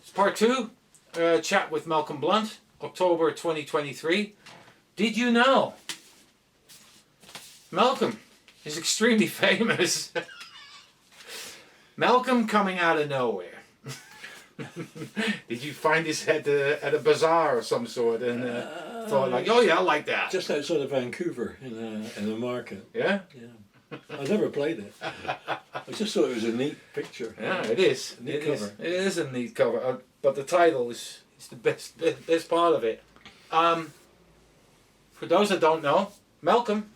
It's part two, chat with Malcolm Blunt, October 2023. Did you know Malcolm is extremely famous? Malcolm coming out of nowhere. Did you find this at a bazaar or some sort and thought like, oh yeah, I like that? Just outside of Vancouver in a market. Yeah? Yeah. I never played it. I just thought it was a neat picture. Yeah, it is. Neat cover. It is a neat cover, but the title is the best part of it. For those that don't know, Malcolm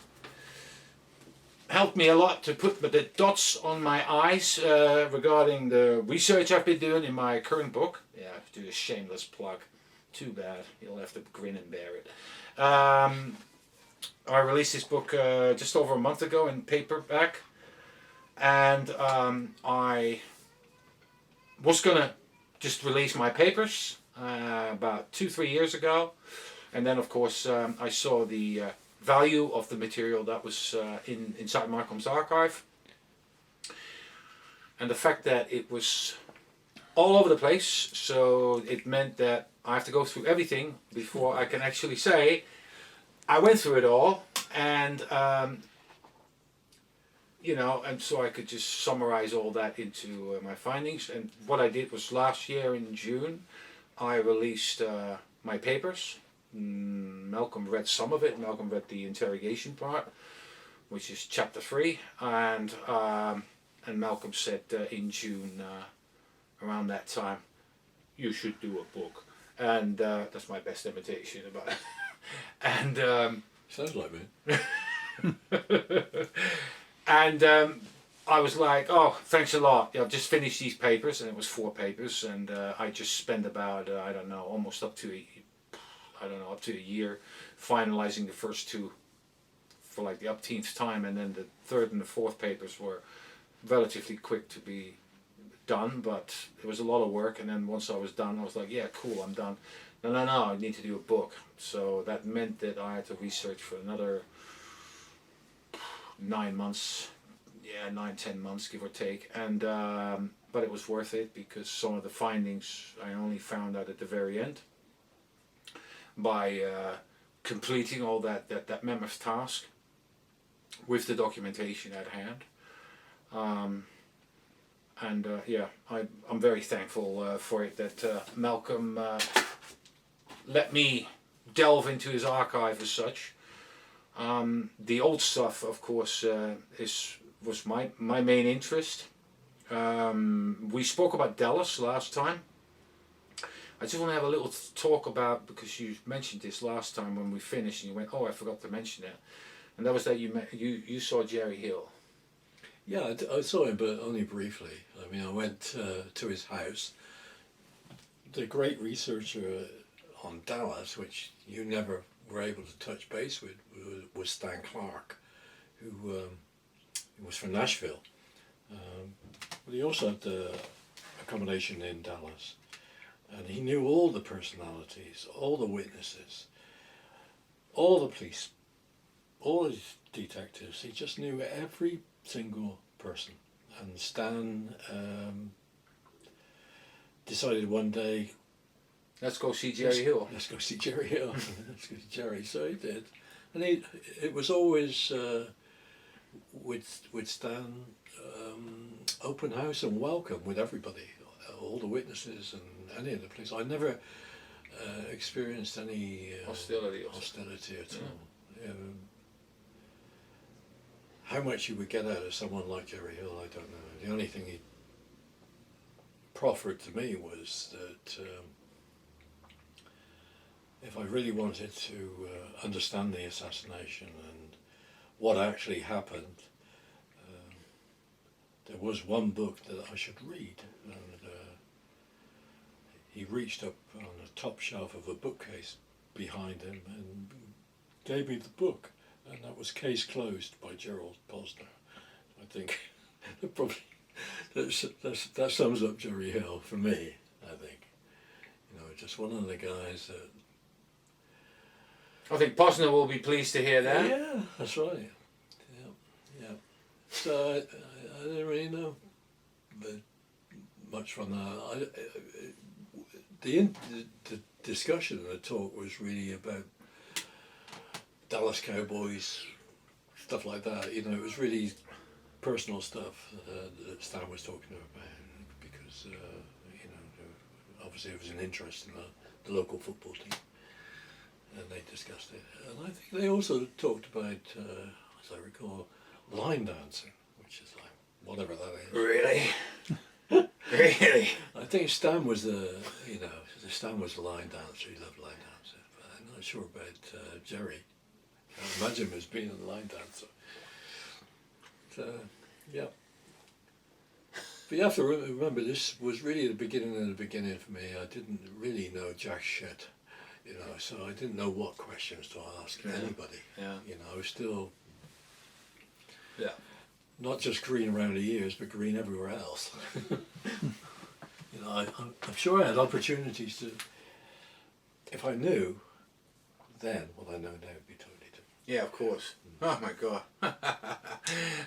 helped me a lot to put the dots on my I's regarding the research I've been doing in my current book. Yeah, I have to do a shameless plug. Too bad. You'll have to grin and bear it. I released this book just over a month ago in paperback. And I was going to just release my papers about 2-3 years ago. And then, of course, I saw the value of the material that was inside Malcolm's archive. And the fact that it was all over the place. So it meant that I have to go through everything before I can actually say I went through it all. And you know, and so I could just summarize all that into my findings. And what I did was last year in June, I released my papers. Malcolm read some of it. Malcolm read the interrogation part, which is chapter 3, and Malcolm said in June, around that time, you should do a book, and that's my best imitation about it. And sounds like me. And I was like, oh, thanks a lot. I've just finished these papers, and it was 4 papers, and I just spent about, I don't know, almost up to a year finalizing the first 2 for like the upteenth time, and then the 3rd and the 4th papers were relatively quick to be done, but it was a lot of work. And then once I was done, I was like, yeah, cool, I'm done. No, I need to do a book. So that meant that I had to research for another 9 months, 9-10 months, give or take, and but it was worth it because some of the findings I only found out at the very end by completing all that mammoth task with the documentation at hand. I'm very thankful for it that Malcolm let me delve into his archive as such. The old stuff, of course, was my main interest. We spoke about Dallas last time. I just want to have a little talk about, because you mentioned this last time when we finished, and you went, oh, I forgot to mention it. And that was that you saw Jerry Hill. Yeah, I saw him, but only briefly. I mean, I went to his house. The great researcher on Dallas, which you never were able to touch base with, was Stan Clark, who was from Nashville. But he also had accommodation in Dallas, and he knew all the personalities, all the witnesses, all the police, all the detectives. He just knew every single person. And Stan decided one day, let's go see Jerry Hill. Let's go see Jerry Hill. Let's go see Jerry. So he did, and it was always with Stan, open house and welcome with everybody, all the witnesses and any of the police. I never experienced any hostility at all. How much you would get out of someone like Jerry Hill, I don't know. The only thing he proffered to me was that if I really wanted to understand the assassination and what actually happened, there was one book that I should read. And he reached up on the top shelf of a bookcase behind him and gave me the book. And that was Case Closed by Gerald Posner. I think probably that sums up Jerry Hill for me, I think. You know, just one of the guys that... I think Posner will be pleased to hear that. Yeah, that's right. Yeah. So I didn't really know much from that. the discussion, the talk was really about Dallas Cowboys, stuff like that. You know, it was really personal stuff that Stan was talking about because you know, obviously it was an interest in the local football team, and they discussed it. And I think they also talked about, as I recall, line dancing, which is like whatever that is. Really? Really? I think Stan was Stan was a line dancer. He loved line dancing, but I'm not sure about Jerry. I imagine him as being a line dancer. So, yeah. But you have to remember, this was really the beginning of the beginning for me. I didn't really know jack shit, you know, so I didn't know what questions to ask anybody. Yeah. You know, I was still Yeah. not just green around the ears, but green everywhere else. You know, I'm sure I had opportunities to, if I knew then what I know now would be totally different. Yeah, of course. Oh my God.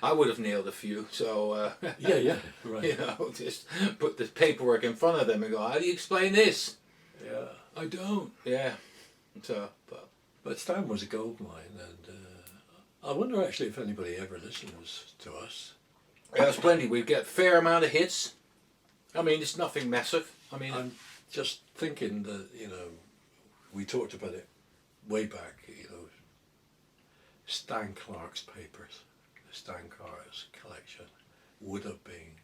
I would have nailed a few, so Yeah, right. you know, just put the paperwork in front of them and go, how do you explain this? Yeah. I don't. Yeah. So, But Stan was a gold mine, and I wonder actually if anybody ever listens to us. yeah, there's plenty. We get a fair amount of hits. I mean, it's nothing massive. I mean, I'm just thinking that, you know, we talked about it way back, you know, Stan Clark's papers, the Stan Clark's collection would have been,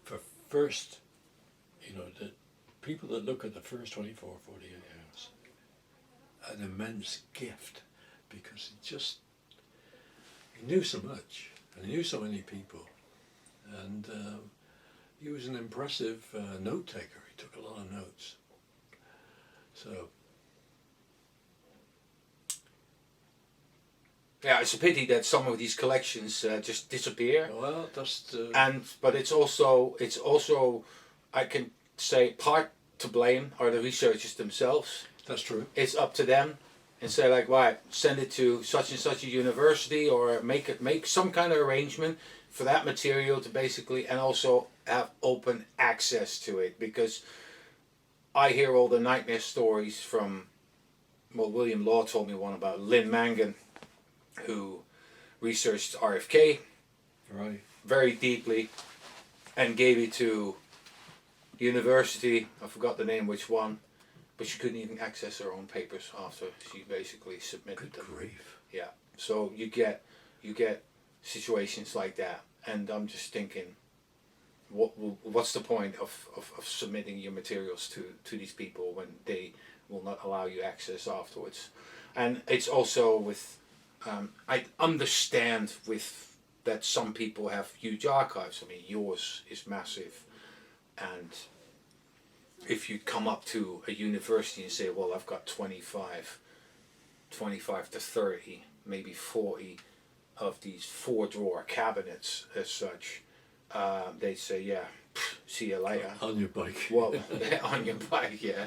for first, you know, the people that look at the first 24, 48 hours, an immense gift, because he knew so much, and he knew so many people, and he was an impressive note taker. He took a lot of notes. So, yeah, it's a pity that some of these collections just disappear. well, that's But it's also I can say part to blame are the researchers themselves. that's true. It's up to them, and say like, right, send it to such and such a university, or make some kind of arrangement for that material to basically, and also have open access to it, because I hear all the nightmare stories from, well, William Law told me one about Lynn Mangan, who researched RFK Right. very deeply and gave it to university, I forgot the name which one, but she couldn't even access her own papers after she basically submitted Good them. grief. Yeah, so you get situations like that, and I'm just thinking, what's the point of submitting your materials to these people when they will not allow you access afterwards? And it's also with, I understand with that some people have huge archives. I mean, yours is massive, and if you come up to a university and say, well, I've got 25 to 30, maybe 40 of these 4-drawer cabinets as such, they'd say, yeah, see you later. On your bike. Well, on your bike, yeah.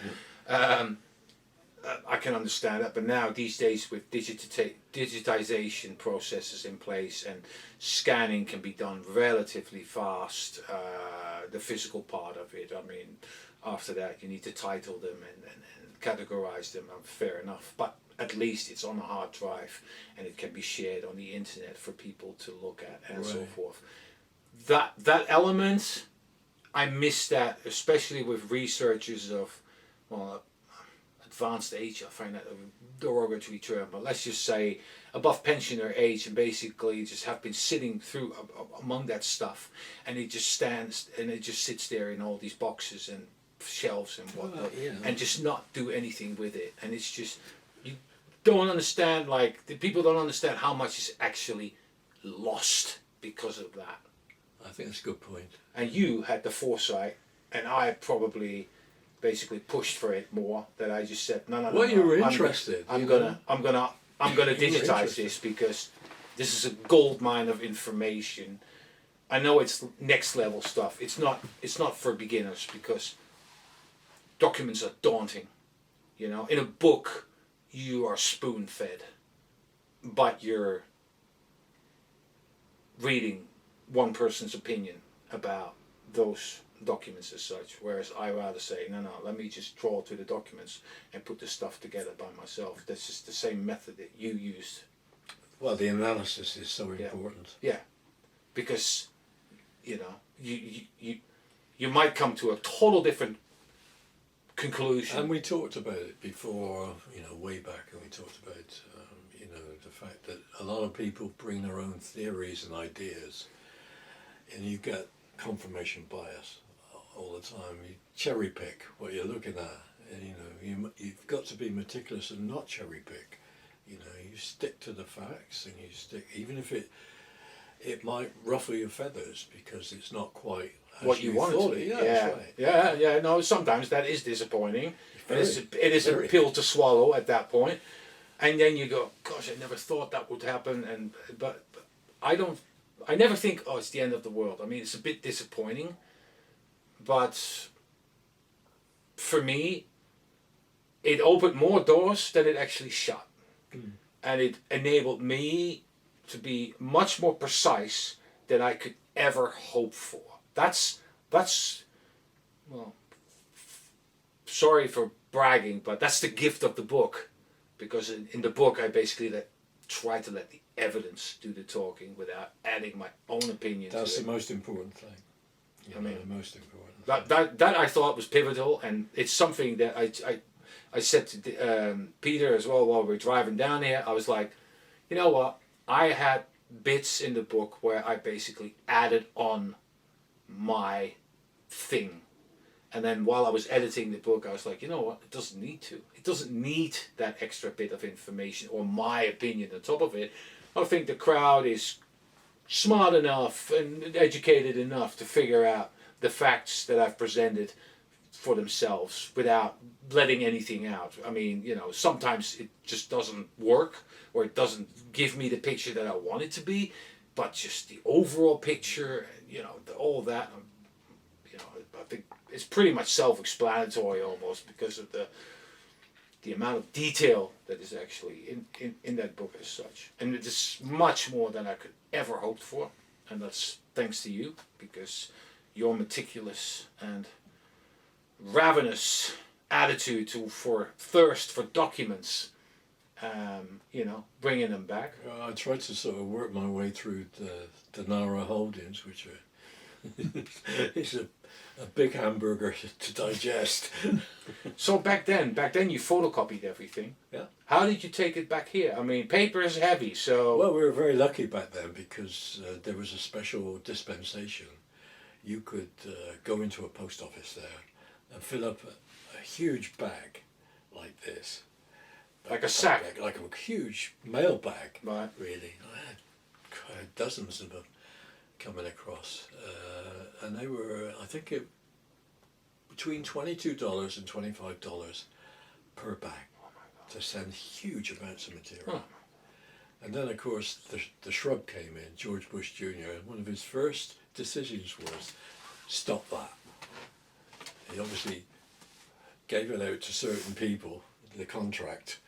I can understand that, but now these days with digitization processes in place and scanning can be done relatively fast, the physical part of it, I mean, after that you need to title them and categorize them, fair enough, but at least it's on a hard drive and it can be shared on the internet for people to look at and so Right. forth. That element, I miss that, especially with researchers of, well, advanced age. I find that a derogatory term, but let's just say above pensioner age, and basically just have been sitting through among that stuff, and it just stands and it just sits there in all these boxes and shelves and whatnot, and just not do anything with it. And it's just, you don't understand, like, the people don't understand how much is actually lost because of that. I think that's a good point. And you had the foresight, and I probably basically pushed for it more. That I just said, no. Well, you were I'm interested. I'm you gonna know. digitize interested. this, because this is a gold mine of information. I know it's next level stuff. It's not for beginners, because documents are daunting. You know, in a book, you are spoon fed, but you're reading one person's opinion about those documents as such, whereas I rather say, no, let me just trawl to the documents and put the stuff together by myself. That's just the same method that you used. Well, the analysis is so Yeah. important. Yeah, because, you know, you might come to a total different conclusion. And we talked about it before, you know, way back, and we talked about, you know, the fact that a lot of people bring their own theories and ideas, and you get confirmation bias all the time. You cherry pick what you're looking at, and you know, you've got to be meticulous and not cherry pick. You know, you stick to the facts, and you stick, even if it might ruffle your feathers because it's not quite as what you want it to thought be. it. Yeah, That's right. yeah. No, sometimes that is disappointing. Very, it is a very. pill to swallow at that point, and then you go, "Gosh, I never thought that would happen." But I never think, "Oh, it's the end of the world." I mean, it's a bit disappointing, but for me, it opened more doors than it actually shut, and it enabled me to be much more precise than I could ever hope for. That's well, sorry for bragging, but that's the gift of the book, because in the book I basically try to let the evidence do the talking without adding my own opinion That's to the it. most important thing. You I know, mean, the most important. that I thought was pivotal, and it's something that I said to Peter as well while we were driving down here. I was like, you know what? I had bits in the book where I basically added on my thing. And then while I was editing the book, I was like, you know what? It doesn't need to. It doesn't need that extra bit of information or my opinion on top of it. I think the crowd is smart enough and educated enough to figure out the facts that I've presented for themselves without letting anything out. I mean, you know, sometimes it just doesn't work, or it doesn't give me the picture that I want it to be, but just the overall picture, you know, all that, you know, I think it's pretty much self-explanatory almost, because of the amount of detail that is actually in that book as such. And it is much more than I could ever hoped for, and that's thanks to you, because your meticulous and ravenous attitude for thirst for documents, you know, bringing them back. I tried to sort of work my way through the Nara holdings, which are it's a big hamburger to digest. So back then you photocopied everything. Yeah. How did you take it back here? I mean, paper is heavy, so. Well, we were very lucky back then because there was a special dispensation. You could go into a post office there and fill up a huge bag like this. Like a sack. Bag, like a huge mail bag, Right. really. I had dozens of them coming across. And they were, I think, between $22 and $25 per bag to send huge amounts of material. Huh. And then, of course, the shrub came in, George Bush Jr., and one of his first decisions was stop that. He obviously gave it out to certain people, the contract,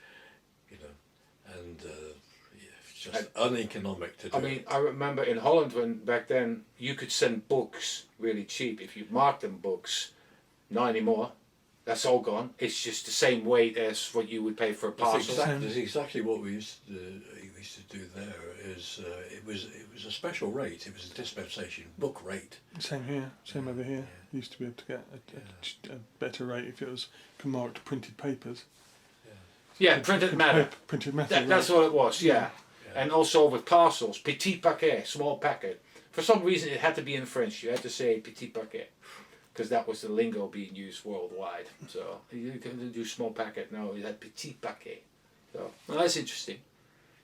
you know, and it's just uneconomic to do. I mean, I remember in Holland when back then you could send books really cheap if you marked them books. Not anymore. That's all gone. It's just the same weight as what you would pay for a parcel. That's exactly what we used to do there. Is it was a special rate. It was a dispensation book rate. Same here, same over here. You used to be able to get a better rate if it was marked printed papers. Yeah, printed matter. Printed matter. That's what it was. Yeah. And also with parcels, petit paquet, small packet. For some reason, it had to be in French. You had to say petit paquet, because that was the lingo being used worldwide. So you couldn't do small packet. No, you had petit paquet. So well, that's interesting.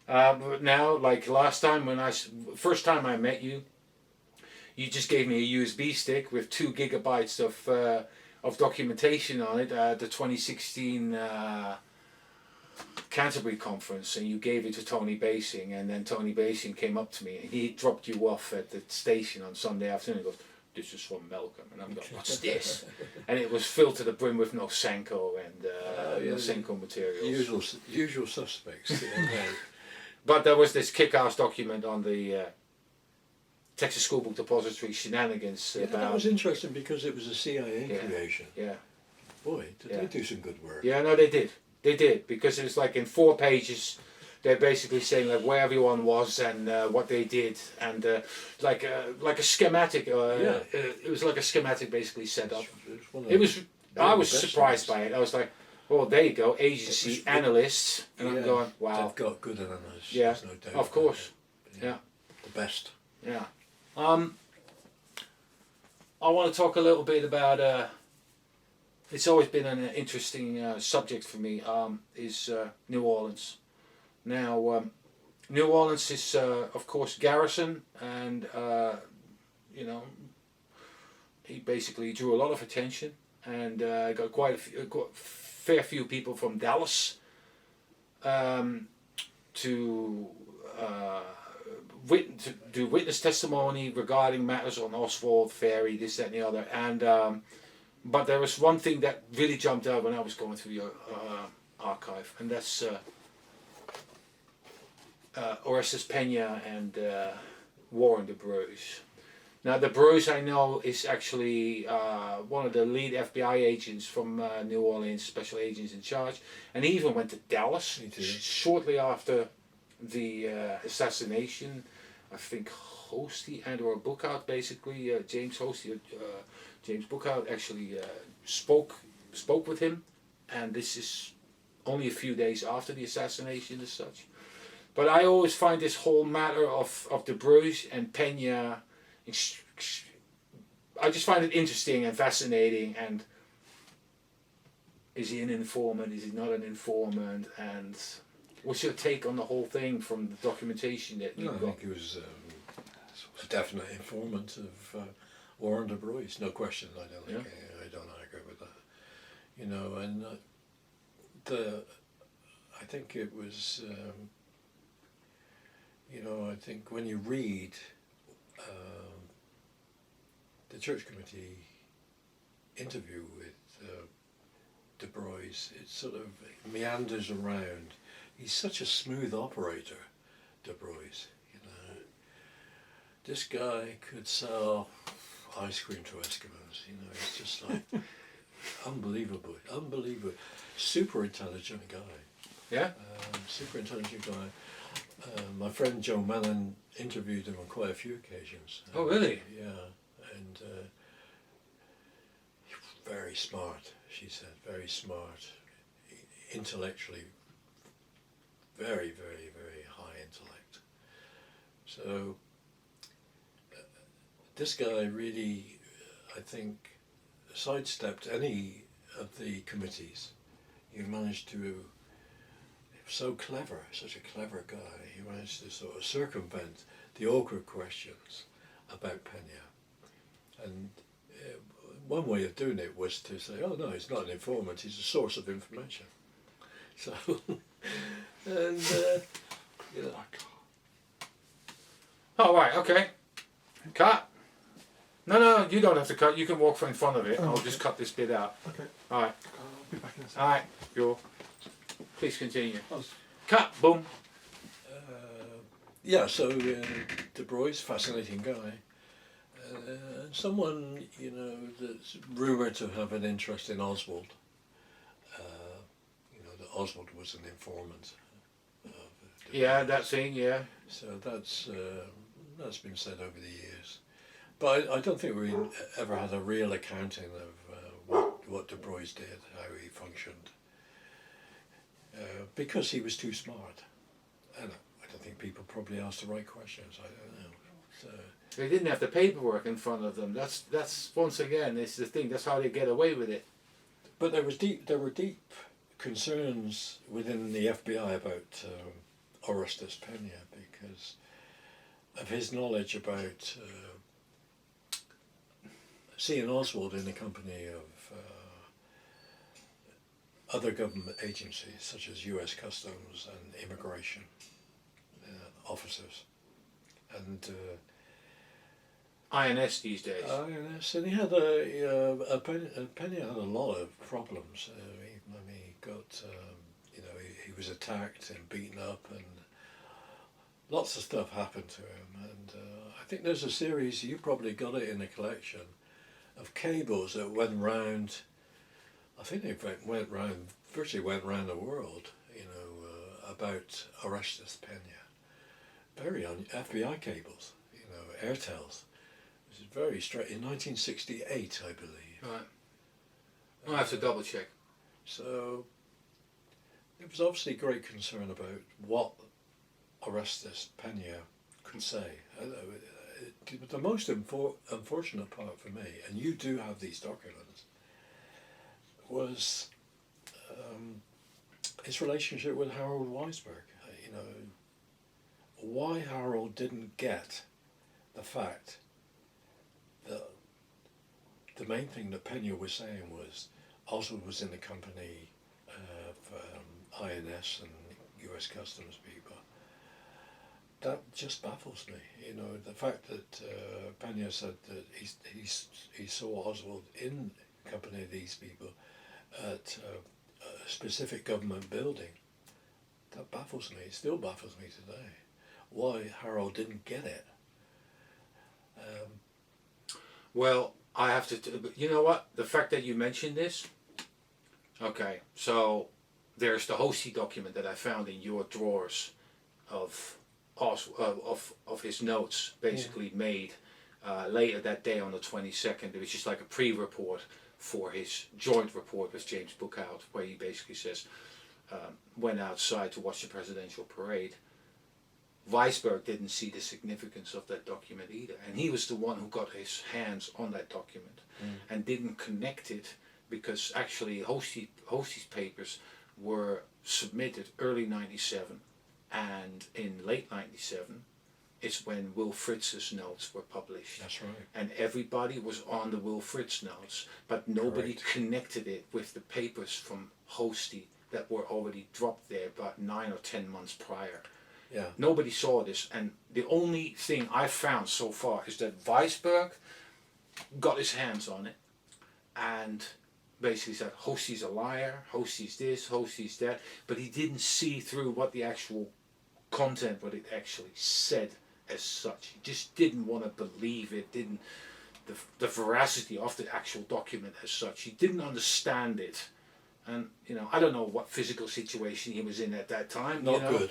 But now, like last time first time I met you, you just gave me a USB stick with 2 gigabytes of documentation on it. The 2016 Canterbury conference, and you gave it to Tony Basing, and then Tony Basing came up to me and he dropped you off at the station on Sunday afternoon and goes, "This is from Malcolm," and I'm going, "What's this?" And it was filled to the brim with no Senko and no Senko materials. Usual suspects. Yeah. But there was this kick-ass document on the Texas School Book Depository shenanigans Yeah, that about. was interesting because it was a CIA Yeah. creation. Yeah. Boy, did Yeah. they do some good work. Yeah, no, they did. They did, because it was like in 4 pages. They're basically saying like where everyone was and what they did, and like a schematic. It was like a schematic basically set up. One of It the was. I very was best surprised ones. by it. I was like, "Well, there you go, agency analysts," and I'm going, "Wow, They've got good analysts. yeah, There's no doubt of course, about it. yeah. The best. yeah." I want to talk a little bit about. It's always been an interesting subject for me. Is New Orleans. Now, New Orleans is, of course, Garrison, and you know, he basically drew a lot of attention, and got quite got a fair few people from Dallas to do witness testimony regarding matters on Oswald, Ferry, this, that, and the other. And but there was one thing that really jumped out when I was going through your archive, and that's Orestes Pena and Warren de Bruce. Now, de Bruce, I know, is actually one of the lead FBI agents from New Orleans, special agents in charge, and he even went to Dallas shortly after the assassination. I think Hosty and/or Bookout, basically James Hosty, James Bookout actually spoke with him, and this is only a few days after the assassination as such. But I always find this whole matter of de Bruce and Pena, I just find it interesting and fascinating. And is he an informant? Is he not an informant? And what's your take on the whole thing from the documentation that you I got? think he was a definite informant of Warren de Bruce, no question. I don't think I don't argue with that. You know, and I think it was. You know, I think when you read the church committee interview with de Bruce, it sort of meanders around. He's such a smooth operator, de Bruce. You know, this guy could sell ice cream to Eskimos. You know, it's just like unbelievable, super intelligent guy. Yeah. Super intelligent guy. My friend Joe Mellon interviewed him on quite a few occasions. Oh, really? Yeah, and very smart, she said, very smart, intellectually, very, very, very high intellect. So this guy really, I think, sidestepped any of the committees. He managed to. So clever, such a clever guy. He managed to sort of circumvent the awkward questions about Pena. And one way of doing it was to say, oh no, he's not an informant, he's a source of information. So, and, you know. Oh, right, okay. Cut. No, you don't have to cut. You can walk in front of it. I'll just cut this bit out. Okay. All right. I'll be back in a second. All right. You're. Please continue. Cut. Boom. Yeah, so de Bruce, fascinating guy. Someone, you know, that's rumoured to have an interest in Oswald. You know, that Oswald was an informant. Yeah, that thing, yeah. So that's been said over the years. But I don't think we ever had a real accounting of what de Bruce did, how he functioned. Because he was too smart. And I don't think people probably asked the right questions. I don't know. So, They didn't have the paperwork in front of them. That's once again, it's the thing. That's how they get away with it. but there were deep concerns within the FBI about Orestes Pena because of his knowledge about seeing Oswald in the company of other government agencies such as U.S. Customs and immigration officers, and INS these days. INS, and he had Penny had a lot of problems. He got he was attacked and beaten up, and lots of stuff happened to him, and I think there's a series, you probably got it in a collection, of cables that went round, I think they went round, virtually went round the world, about Orestes Pena. Very FBI cables, Airtels. It was very straight, in 1968, I believe. Right. I'll have to double check. So there was obviously great concern about what Orestes Pena could say. The most unfortunate part for me, and you do have these documents, was his relationship with Harold Weisberg. Why Harold didn't get the fact that the main thing that Pena was saying was Oswald was in the company of INS and US Customs people. That just baffles me. The fact that Pena said that he saw Oswald in company of these people at a specific government building. That baffles me. It still baffles me today. Why Harold didn't get it. Well, I have to. You know what? The fact that you mentioned this. Okay, so there's the Hosty document that I found in your drawers of his notes, basically made later that day on the 22nd. It was just like a pre-report for his joint report with James Bookout, where he basically says went outside to watch the presidential parade. Weisberg didn't see the significance of that document either, and he was the one who got his hands on that document and didn't connect it, because actually Hosty's papers were submitted early 97, and in late 97 is when Will Fritz's notes were published. That's right. And everybody was on the Will Fritz notes, but nobody connected it with the papers from Hosty that were already dropped there about 9 or 10 months prior. Yeah. Nobody saw this, and the only thing I've found so far is that Weisberg got his hands on it and basically said Hosty's a liar, Hosty's this, Hosty's that, but he didn't see through what the actual content, what it actually said as such. He just didn't want to believe it, the veracity of the actual document as such. He didn't understand it, and I don't know what physical situation he was in at that time. Not good.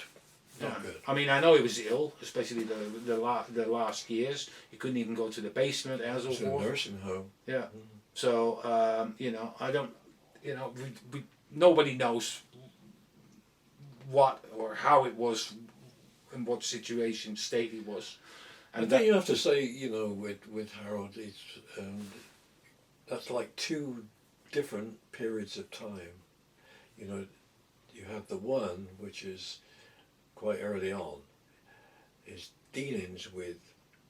Yeah. Not good. I mean, I know he was ill, especially the last years. He couldn't even go to the basement and so It's a forth. nursing home. Yeah. So I don't. Nobody knows what or how it was, in what situation, state he was. And I think you have to say, with Harold, that's like two different periods of time. You have the one which is quite early on. His dealings with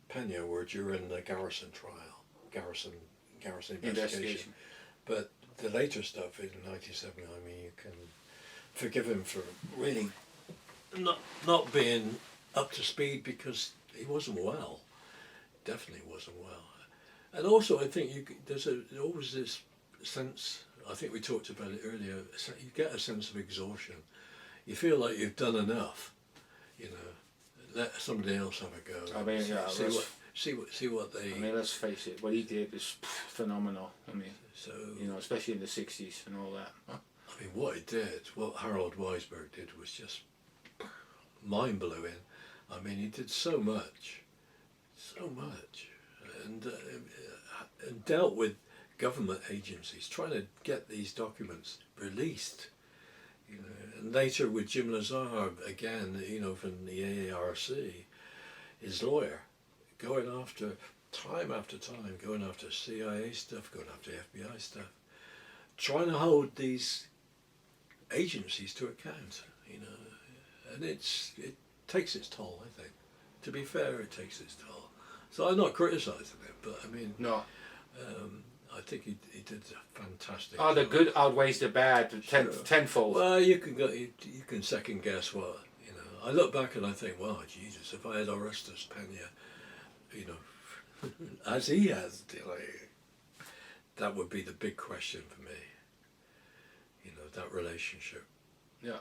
Pena were during the Garrison trial, Garrison investigation. But the later stuff in '97, I mean, you can forgive him for really not being up to speed, because he wasn't well. Definitely wasn't well. And also, I think there's always this sense, I think we talked about it earlier, you get a sense of exhaustion. You feel like you've done enough, let somebody else have a go. I mean, yeah, see what they... I mean, let's face it, what he did is phenomenal. I mean, So, especially in the 60s and all that. I mean, what Harold Weisberg did was just mind-blowing. I mean, he did so much, and dealt with government agencies trying to get these documents released. And later with Jim Lazar again, from the AARC, his lawyer, going after time after time, going after CIA stuff, going after FBI stuff, trying to hold these agencies to account, and it takes its toll, I think. To be fair, it takes its toll. So I'm not criticising it, but I mean, No. I think he did a fantastic Oh, the job. good outweighs the bad tenfold. Well, you can second guess what, I look back and I think, wow, Jesus, if I had Orestes Pena, as he has, that would be the big question for me. That relationship. Yeah.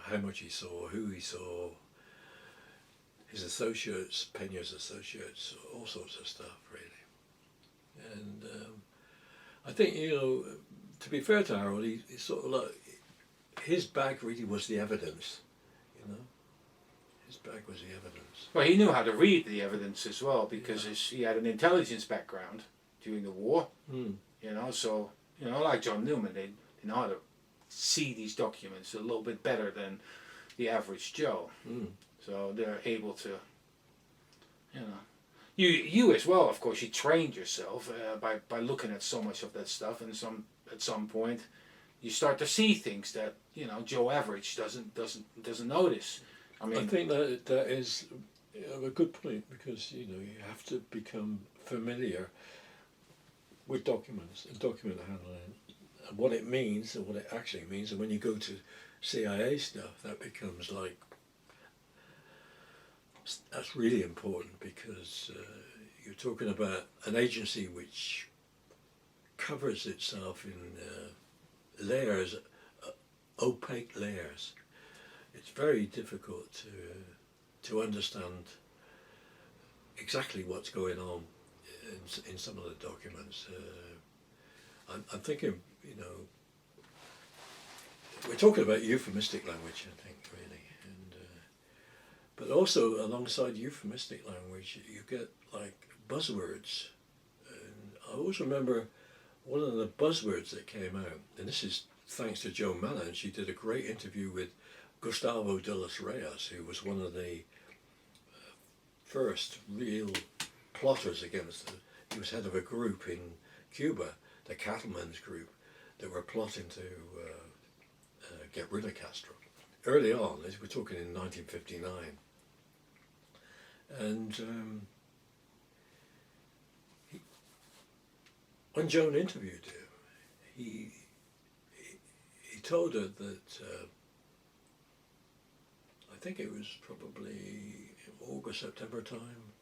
How much he saw, who he saw. his associates, Peña's associates, all sorts of stuff, really. And I think, you know, to be fair to Harold, he sort of like, his bag really was the evidence, you know. His bag was the evidence. Well, he knew how to read the evidence as well because Yeah. he had an intelligence background during the war. Mm. You know, so you know, like John Newman, they know how to see these documents a little bit better than the average Joe. Mm. So they're able to, you know, you as well. Of course, you trained yourself by looking at so much of that stuff, and at some point, you start to see things that you know Joe Average doesn't notice. I mean, I think that is a good point, because you know you have to become familiar with documents and document handling and what it means and what it actually means. And when you go to CIA stuff, that becomes like, that's really important, because you're talking about an agency which covers itself in layers, opaque layers. It's very difficult to understand exactly what's going on in some of the documents. I'm thinking, you know, we're talking about euphemistic language, I think, really, and but also alongside euphemistic language, you get like buzzwords. And I always remember one of the buzzwords that came out, and this is thanks to Joan Mallon. She did a great interview with Gustavo de los Reyes, who was one of the first real plotters against he was head of a group in Cuba, the Cattlemen's Group, that were plotting to get rid of Castro. Early on, we're talking in 1959. And when Joan interviewed him, he told her that I think it was probably August, September time,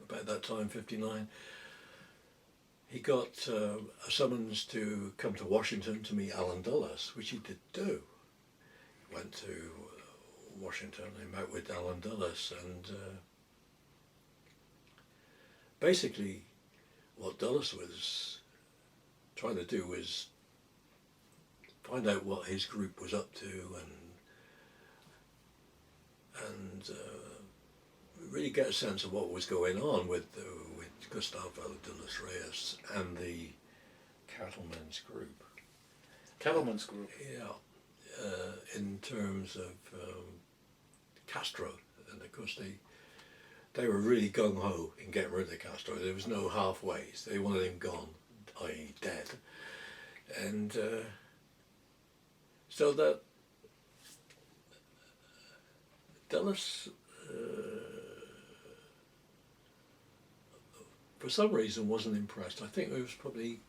about that time, 59, he got a summons to come to Washington to meet Alan Dulles, which he did do. He went to Washington, he met with Alan Dulles, and basically what Dulles was trying to do was find out what his group was up to, and really get a sense of what was going on with Gustavo de los Reyes and the Cattlemen's Group. Cattlemen's Group. Yeah, in terms of Castro, and of course they were really gung ho in getting rid of Castro. There was no halfways. They wanted him gone, i.e. dead, and so that Dulles, for some reason, wasn't impressed. I think there was probably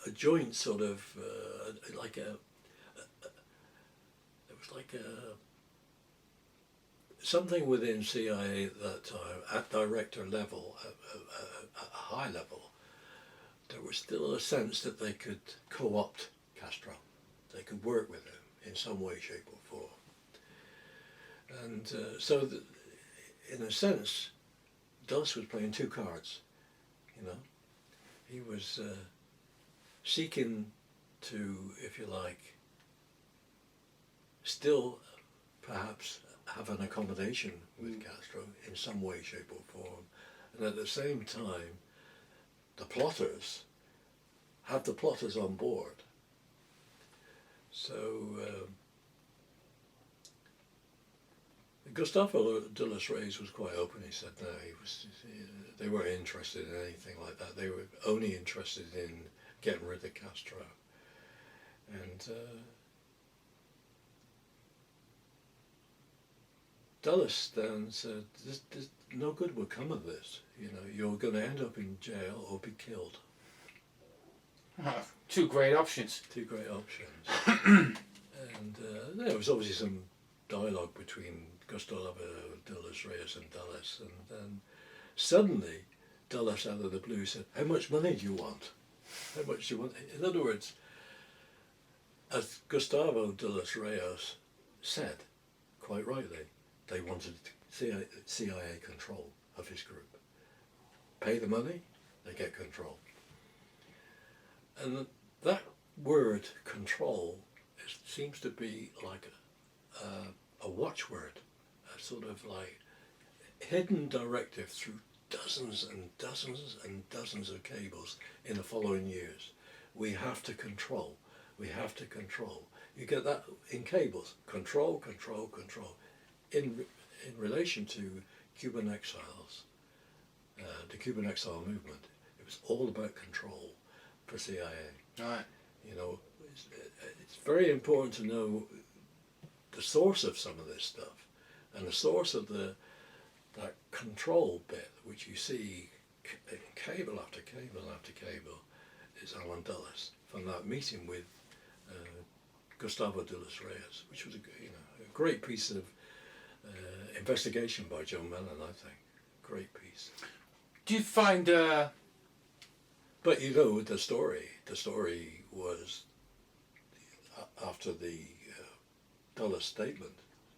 a joint sort of like a there was like a something within CIA at that time, at director level, at a high level. There was still a sense that they could co-opt Castro. They could work with him in some way, shape or form. And so, in a sense, Dulles was playing two cards, you know. He was seeking to, if you like, still perhaps have an accommodation with Castro in some way, shape or form. And at the same time, the plotters have the plotters on board. So Gustavo de los Reyes was quite open. He said no, they weren't interested in anything like that. They were only interested in getting rid of Castro. And Dulles then said, this, no good will come of this. You know, you're going to end up in jail or be killed. Two great options. Two great options. And there was obviously some dialogue between Gustavo de los Reyes and Dulles, and then suddenly Dulles out of the blue said, how much money do you want? How much do you want? In other words, as Gustavo de los Reyes said, quite rightly, they wanted CIA control of his group. Pay the money, they get control. And that word control seems to be like a watchword, a sort of like hidden directive through dozens and dozens and dozens of cables in the following years. We have to control. We have to control. You get that in cables. Control, control, control. In relation to Cuban exiles, the Cuban exile movement, it was all about control for CIA. Right. You know, it's very important to know the source of some of this stuff, and the source of that control bit, which you see in cable after cable after cable, is Alan Dulles from that meeting with Gustavo de los Reyes, which was a great piece of investigation by John Mellon, I think. Great piece. Do you find But you know the story was after the Dulles statement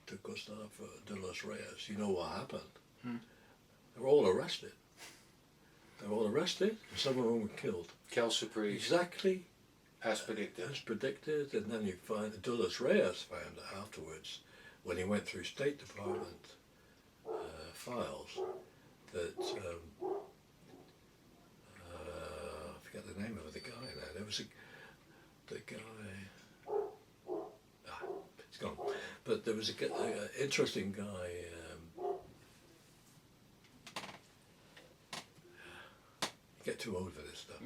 to Gustavo de los Reyes. You know what happened? They were all arrested. And some of them were killed. Calciprese Exactly as predicted? as predicted. And then you find Dulles Reyes found out afterwards, when he went through State Department files, that I forget the name of the guy now. There was the guy. It's gone. But there was an interesting guy. You get too old for this stuff.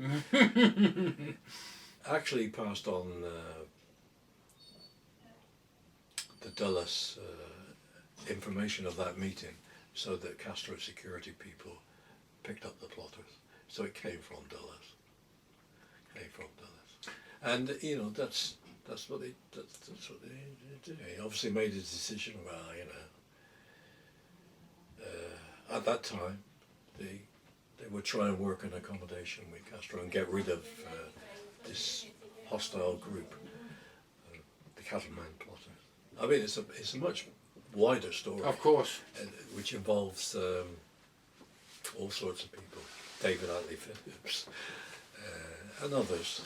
Actually passed on the Dulles information of that meeting, so that Castro security people picked up the plotters. So it came from Dulles. And you know that's what they did. He obviously made a decision. Well, at that time, they would try and work an accommodation with Castro and get rid of this hostile group, the cattleman plotters. I mean, it's a much wider story. Of course. Which involves all sorts of people. David Atlee Phillips and others,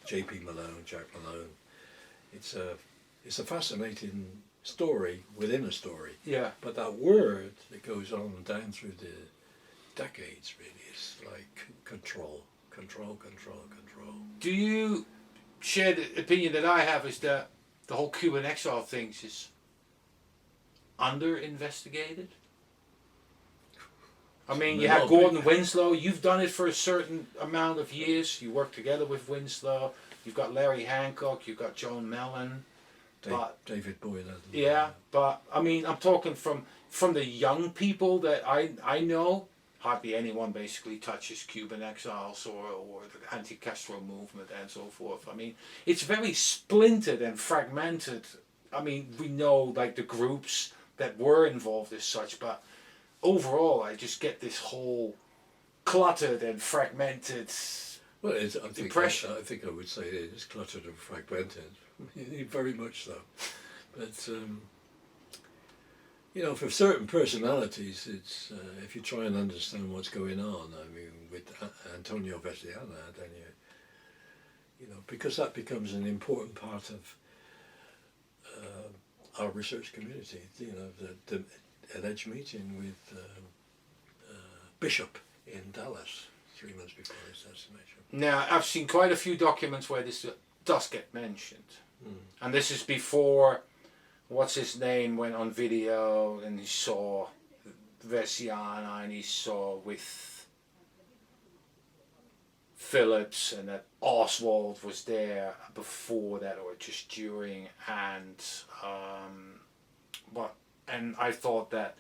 J.P. Malone, Jack Malone. It's a fascinating story within a story. Yeah. But that word that goes on down through the decades really is like control. Do you share the opinion that I have, is that the whole Cuban exile things is under-investigated? I mean, you had Gordon Winslow. You've done it for a certain amount of years. You worked together with Winslow. You've got Larry Hancock. You've got John Mellon. David Boyle. Yeah, but I mean, I'm talking from the young people that I know. Hardly anyone basically touches Cuban exiles or the anti-Castro movement and so forth. I mean, it's very splintered and fragmented. I mean, we know like the groups that were involved as such, but overall, I just get this whole cluttered and fragmented impression. I think I would say it is cluttered and fragmented, very much so. But for certain personalities, it's if you try and understand what's going on. I mean, with Antonio Veciana, then because that becomes an important part of our research community. The alleged meeting with Bishop in Dallas 3 months before the assassination. Now, I've seen quite a few documents where this does get mentioned. And this is before, what's his name, went on video and he saw Veciana and he saw with Phillips, and that Oswald was there before that or just during, and I thought that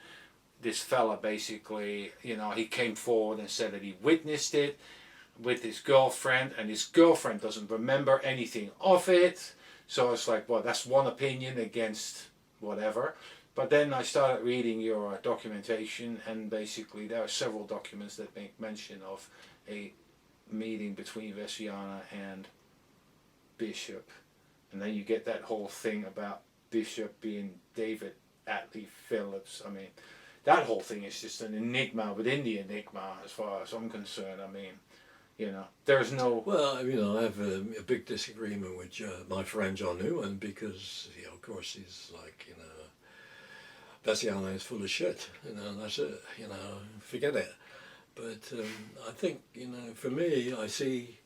this fella basically, he came forward and said that he witnessed it with his girlfriend, and his girlfriend doesn't remember anything of it. So I was like, well, that's one opinion against whatever. But then I started reading your documentation, and basically there are several documents that make mention of a meeting between Veciana and Bishop. And then you get that whole thing about Bishop being David Atlee Phillips. I mean, that whole thing is just an enigma within the enigma, as far as I'm concerned. I mean, there's no. Well, I have a big disagreement with my friend John Newman because, of course, he's like, Vessiano is full of shit. That's it. Forget it. But I think, for me, I see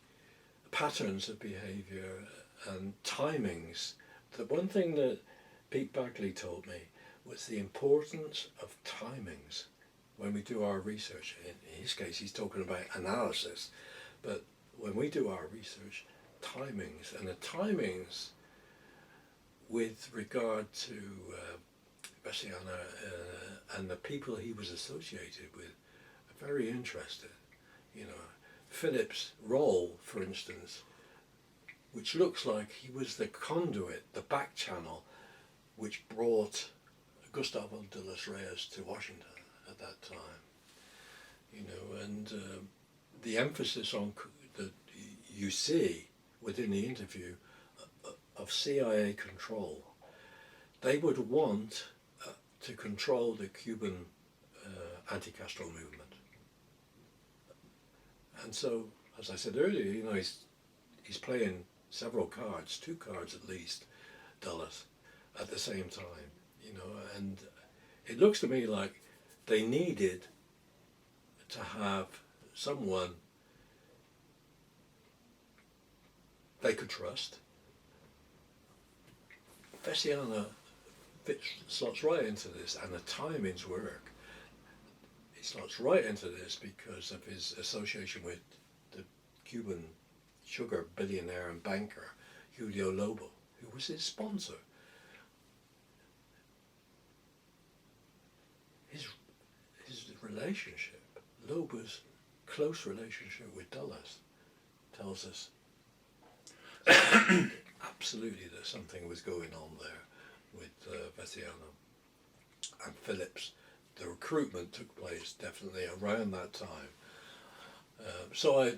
patterns of behaviour and timings. The one thing that Pete Bagley told me was the importance of timings when we do our research. In his case, he's talking about analysis, but when we do our research, timings, and the timings with regard to Vessiano and the people he was associated with are very interesting. Philip's role, for instance, which looks like he was the conduit, the back channel, which brought Gustavo de los Reyes to Washington at that time. And the emphasis on that you see within the interview of CIA control. They would want to control the Cuban anti-Castro movement. And so, as I said earlier, he's playing several cards, 2 cards at least, Dulles, at the same time, and it looks to me like they needed to have someone they could trust. Vessiano slots right into this, and the timings work. He slots right into this because of his association with the Cuban sugar billionaire and banker Julio Lobo, who was his sponsor. His relationship, Lobo's close relationship with Dulles, tells us absolutely that something was going on there with Vessiano and Phillips. The recruitment took place definitely around that time. So I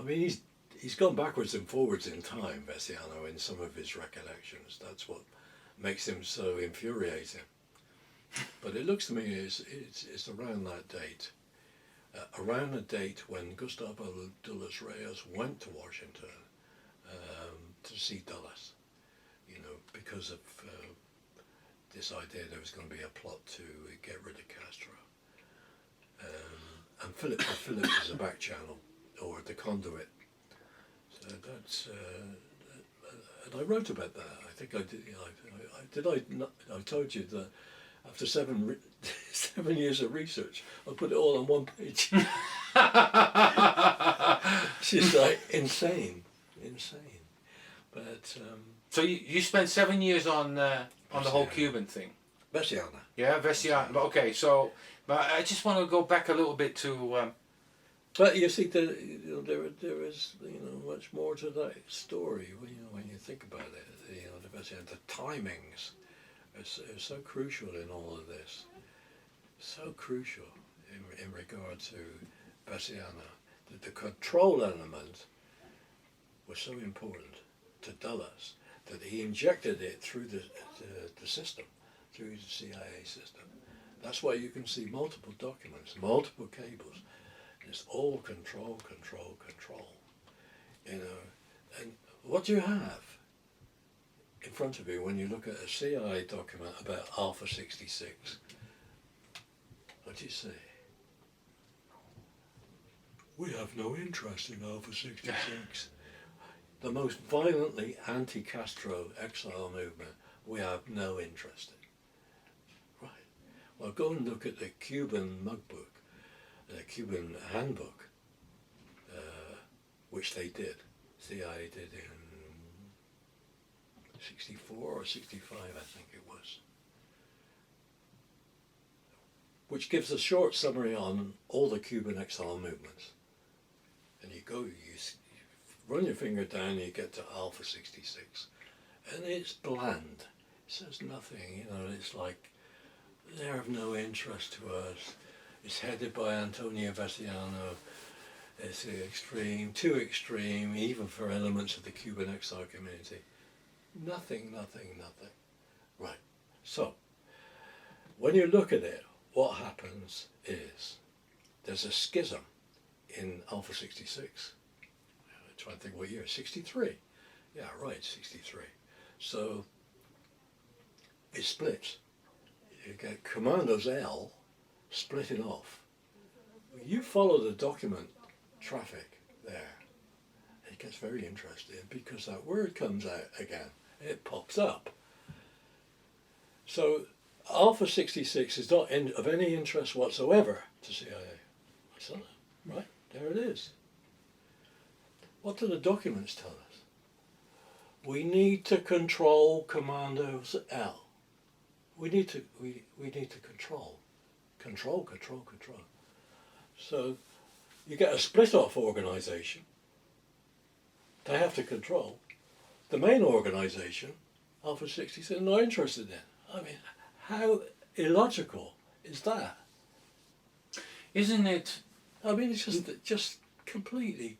mean, he's gone backwards and forwards in time, Vessiano, in some of his recollections. That's what makes him so infuriating. But it looks to me it's around that date, around the date when Gustavo de los Reyes went to Washington to see Dulles, because of this idea there was going to be a plot to get rid of Castro. And Philip is a back channel, or the conduit. So that's, and I wrote about that. I think I did. I told you that after 7 years of research, I put it all on one page. She's like insane. But So you spent 7 years on the whole Cuban thing. Vessiano. Yeah, Vessiano. Okay, so but I just want to go back a little bit to. But you see, there is much more to that story. When you think about it, the timings are so crucial in all of this. So crucial in regard to Vessiano. The control element was so important to Dulles that he injected it through the system, through the CIA system. That's why you can see multiple documents, multiple cables. It's all control. And what do you have in front of you when you look at a CIA document about Alpha 66? What do you say? We have no interest in Alpha 66. The most violently anti-Castro exile movement, we have no interest in. Right. Well, go and look at the Cuban mugbook, the Cuban handbook, which they did. CIA did in 64 or 65, I think it was. Which gives a short summary on all the Cuban exile movements. And you run your finger down and you get to Alpha 66. And it's bland. It says nothing, it's like, they're of no interest to us. It's headed by Antonio Vessiano. It's too extreme, even for elements of the Cuban exile community. Nothing. Right. So, when you look at it, what happens is there's a schism in Alpha 66. I'm trying to think what year, 63. Yeah, right, 63. So it splits. You get Commandos L splitting off. You follow the document traffic there. It gets very interesting because that word comes out again. It pops up. So Alpha 66 is not of any interest whatsoever to CIA. I saw it. Right, there it is. What do the documents tell us? We need to control Commandos L. We need to control. Control. So you get a split-off organisation. They have to control. The main organisation, Alpha 66, are not interested in. I mean, how illogical is that? Isn't it? I mean, it's just completely.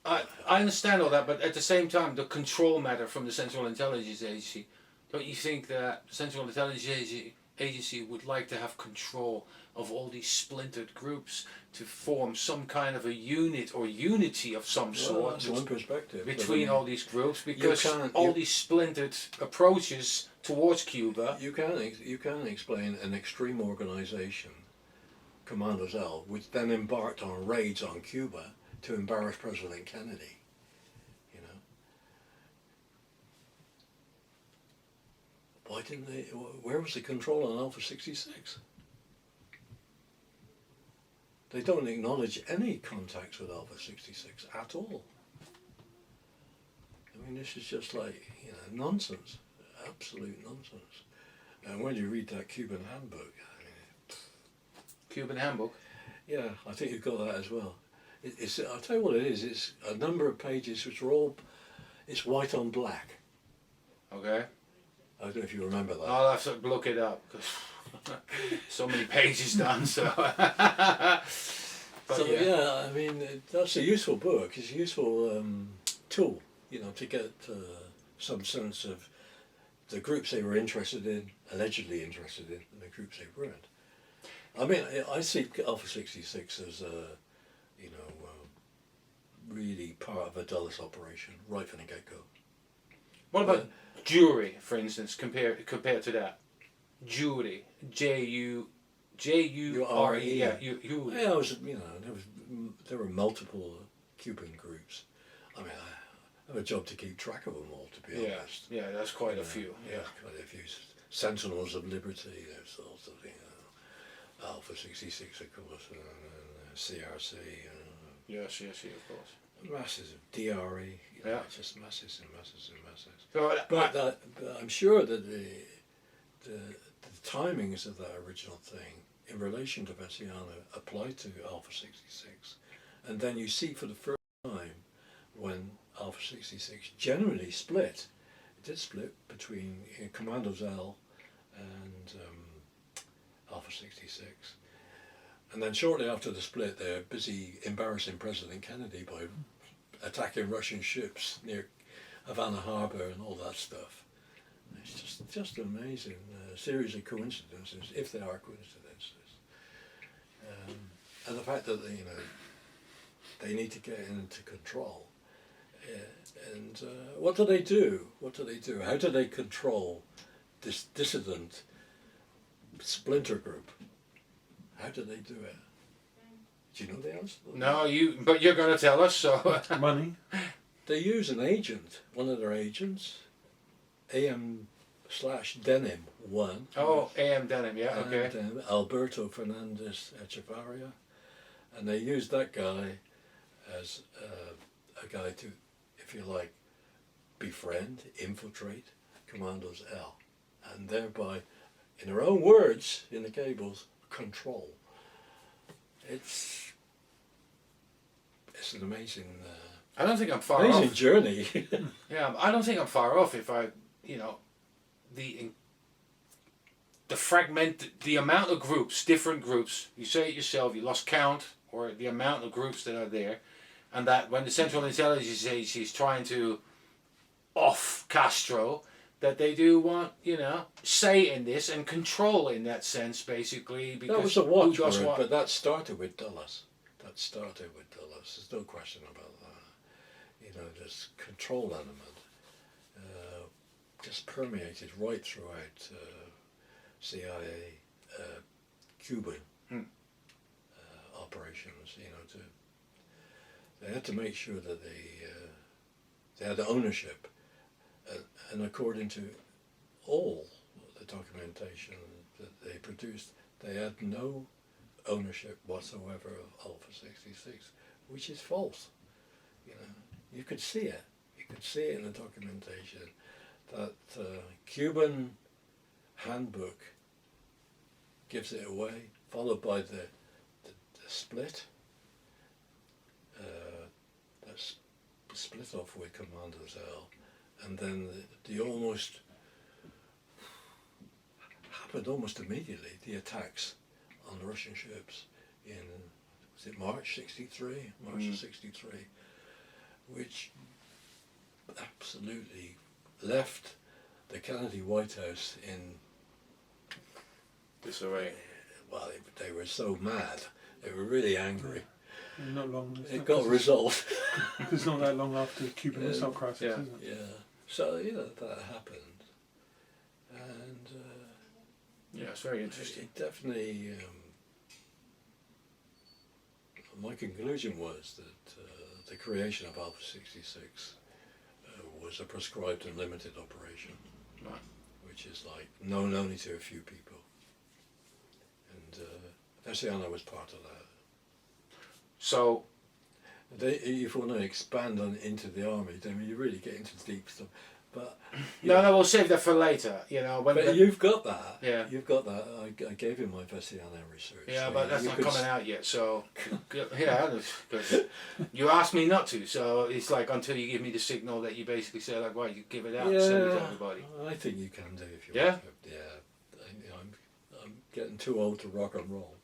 I understand all that, but at the same time, the control matter from the Central Intelligence Agency. Don't you think that Central Intelligence Agency would like to have control of all these splintered groups to form some kind of a unit or unity of some sort That's one perspective between all these groups? Because can't- these splintered approaches towards Cuba. You can't explain an extreme organisation, Commandos L, which then embarked on raids on Cuba to embarrass President Kennedy. You know, why didn't they? Where was the control on Alpha 66? They don't acknowledge any contacts with Alpha 66 at all. I mean, this is just like, nonsense, absolute nonsense. And when you read that Cuban handbook, Cuban handbook. yeah, I think you've got that as well. I'll tell you what it is. It's a number of pages which are all, it's white on black. Okay. I don't know if you remember that. I'll have to look it up because so many pages done. So. But So yeah, I mean, that's a useful book. It's a useful tool, to get some sense of the groups they were interested in, allegedly interested in, and the groups they weren't. I mean, I see Alpha 66 as really part of a Dulles operation right from the get-go. What about jury, for instance, compared to that? Jury, Jury. Yeah, you. Yeah, there were multiple Cuban groups. I mean, I have a job to keep track of them all, to be honest. Yeah, that's quite a few. Yeah, quite a few. Sentinels of Liberty, those sorts of things. Alpha 66, of course, and CRC. Yes, of course. Masses of DRE. Just masses and masses and masses. So, But I'm sure that the timings of that original thing in relation to Veciana apply to Alpha 66. And then you see for the first time when Alpha 66 generally split. It did split between Commandos L and Alpha 66. And then shortly after the split, they're busy embarrassing President Kennedy by attacking Russian ships near Havana Harbor and all that stuff. It's just an amazing series of coincidences, if they are coincidences. And the fact that they need to get into control. And what do they do? How do they control this dissident splinter group? How do they do it? Do you know the answer? No, but you're going to tell us. So Money. They use an agent, one of their agents, AM/Denim 1. Oh, AM Denim, yeah, okay. And, Alberto Fernandez Echevarria, and they used that guy as a guy to, if you like, befriend, infiltrate Commandos L, and thereby, in their own words, in the cables, control. It's an amazing. I don't think I'm far amazing off. Journey. Yeah, I don't think I'm far off if the amount of groups, different groups, you say it yourself, you lost count, or the amount of groups that are there, and that when the Central Intelligence Agency is trying to off Castro, that they do want, say in this and control in that sense, basically. Because That was a who watchword, does what? but that started with Dulles. There's no question about that. This control element just permeated right throughout CIA, Cuban operations. They had to make sure that they had ownership, and according to all the documentation that they produced, they had no ownership whatsoever of Alpha 66, which is false. You could see it. You could see it in the documentation. That Cuban handbook gives it away, followed by the split. That's split off with Commander's L, and then the almost happened almost immediately. The attacks on the Russian ships in was it March '63, March of '63, which absolutely left the Kennedy White House in Disarray. well, they were so mad. They were really angry. Not long. It got resolved. It's not that long after the Cuban Missile Crisis, yeah. is it? Yeah. So that happened, and Yeah, it's very interesting. it definitely. My conclusion was that the creation of Alpha 66 was a prescribed and limited operation, Right. which is like known only to a few people, and Vessiana was part of that. So, If you want to expand into the army, then you really get into deep stuff. But no, we'll save that for later. but you've got that. Yeah. You've got that. I gave him my Vessiana research. Yeah, so but that's you not could coming out yet. So, yeah, because you asked me not to. So it's like until you give me the signal that you basically say like, right, you give it out, send it to everybody. I think you can do if you Yeah? want to. Yeah. I'm getting too old to rock and roll.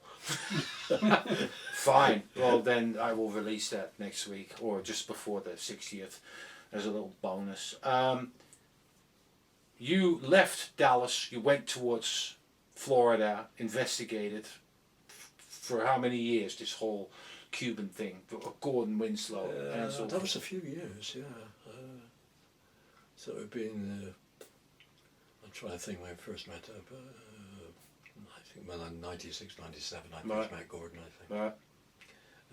Fine. Well, then I will release that next week or just before the 60th as a little bonus. You left Dallas. You went towards Florida, investigated for how many years this whole Cuban thing, Gordon Winslow, and so That was a few years, yeah. So it'd been. I'm trying to think when I first met her, but I think when I'm 96, 97, I first Right. met Gordon, I think. Right.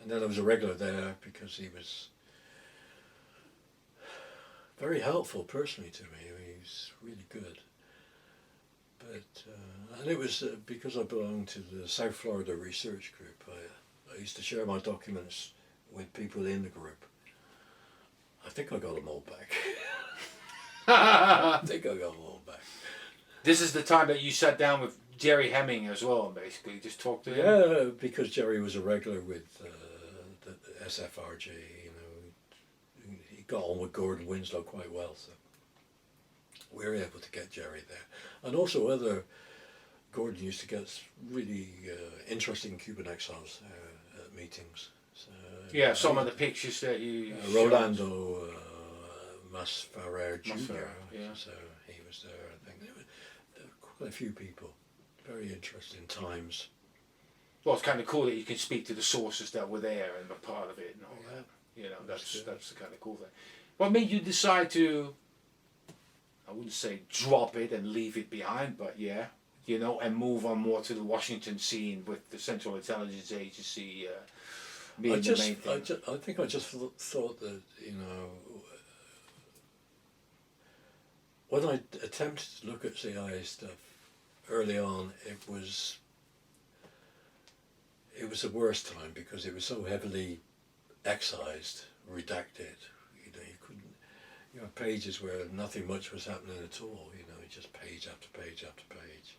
And then I was a regular there because he was very helpful personally to me. He was really good. But and it was because I belonged to the South Florida Research Group. I used to share my documents with people in the group. I think I got them all back. I think I got them all back. This is the time that you sat down with Jerry Hemming as well, and basically just talked to him. Yeah, because Jerry was a regular with the SFRG. He got on with Gordon Winslow quite well, so we were able to get Jerry there. And also Gordon used to get really interesting Cuban exiles at meetings. So, Yeah, some of the pictures that you showed. Rolando Masferrer Jr. Masferrer, yeah. So he was there. I think there were quite a few people. Very interesting times. Well, it's kind of cool that you can speak to the sources that were there and were part of it and all that. That's the kind of cool thing. What made you decide to, I wouldn't say drop it and leave it behind, but yeah, and move on more to the Washington scene with the Central Intelligence Agency being the main thing? I think I just thought that, when I attempted to look at CIA stuff early on, it was the worst time because it was so heavily excised, redacted. You couldn't. Pages where nothing much was happening at all. Just page after page after page,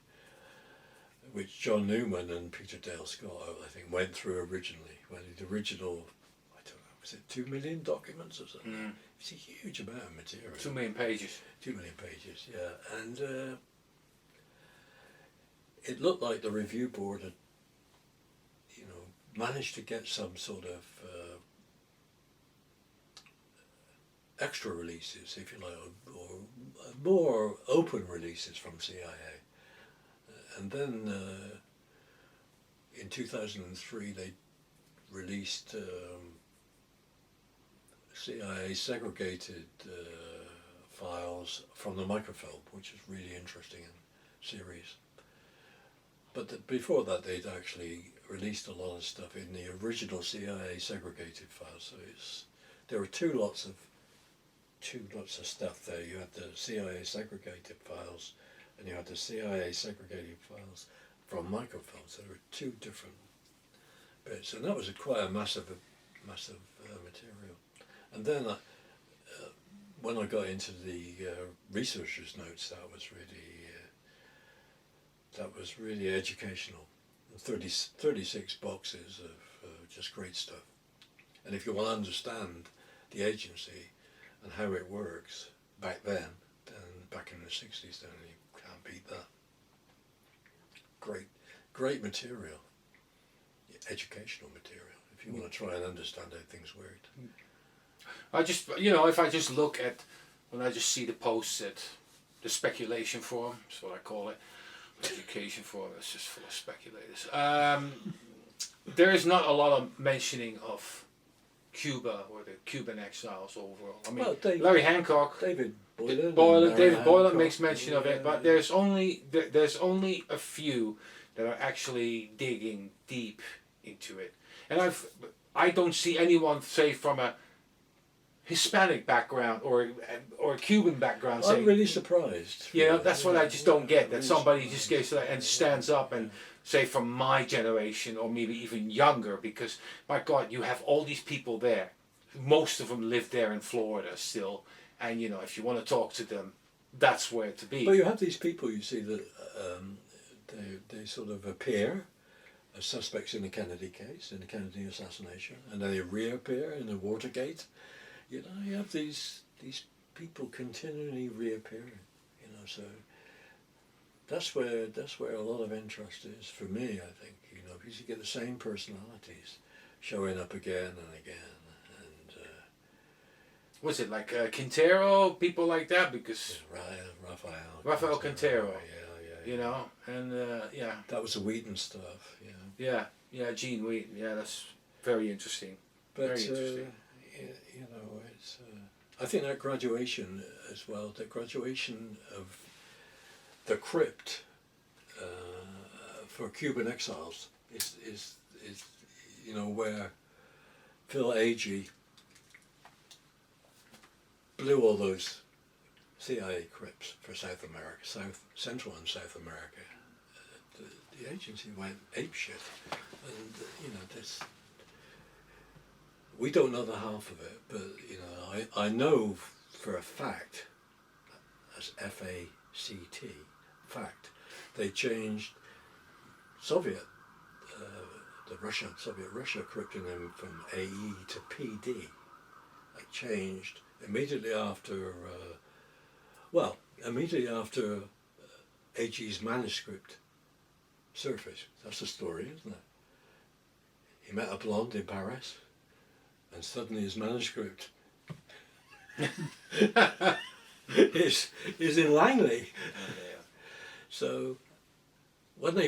which John Newman and Peter Dale Scott, I think, went through originally. When the original, I don't know, was it 2 million documents or something? Mm. It's a huge amount of material. 2 million pages. 2 million pages, yeah, and it looked like the review board had, managed to get some sort of extra releases, if you like, or more open releases from CIA. And then in 2003 they released CIA segregated files from the microfilm, which is really interesting and series. But before that, they'd actually released a lot of stuff in the original CIA segregated files. So there were two lots of stuff there. You had the CIA segregated files, and you had the CIA segregated files from microfilm. So there were two different bits, and that was quite a massive material. And then when I got into the researchers' notes, that was really educational. 36 boxes of just great stuff. And if you want to understand the agency and how it works back then back in the 60s, then you can't beat that. Great material, educational material, if you want to try and understand how things worked. I just, if I just look at, when I just see the posts at the speculation forum, that's what I call it, education forum, it's just full of speculators. There is not a lot of mentioning of Cuba or the Cuban exiles overall. I mean, Larry Hancock, David Boylan makes mention of it, but there's only a few that are actually digging deep into it, and I don't see anyone, say, from a Hispanic background or a Cuban background. I'm really surprised. That's what I just don't get. That somebody just goes and stands up and say from my generation or maybe even younger, because my God, you have all these people there. Most of them live there in Florida still, and if you want to talk to them, that's where to be. But you have these people, you see, that they sort of appear as suspects in the Kennedy case, in the Kennedy assassination, and then they reappear in the Watergate. You have these people continually reappearing. So that's where a lot of interest is for me. I think because you get the same personalities showing up again and again. And was it like Quintero, people like that? Because Rafael Quintero. And that was the Wheaton stuff. Yeah, Gene Wheaton. Yeah, that's very interesting. But very interesting. It's. I think that graduation as well. The graduation of the crypt for Cuban exiles is where Phil Agee blew all those CIA crypts for South America, Central and South America. The agency went apeshit, and this. We don't know the half of it, but I know for a fact, as FACT, fact, they changed Soviet Russia cryptonym from AE to PD. It changed immediately after Agee's manuscript surfaced. That's the story, isn't it? He met a blonde in Paris, and suddenly his manuscript is in Langley. So when the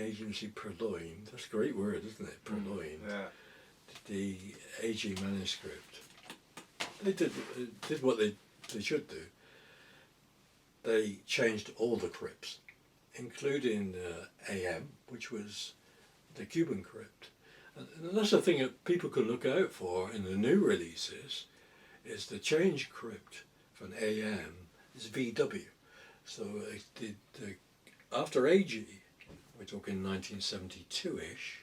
agency purloined, that's a great word, isn't it? Purloined. The Agee manuscript. They did what they should do. They changed all the crypts, including AM, which was the Cuban crypt. And that's the thing that people can look out for in the new releases, is the change crypt from AM is VW. So after Agee, we're talking 1972-ish,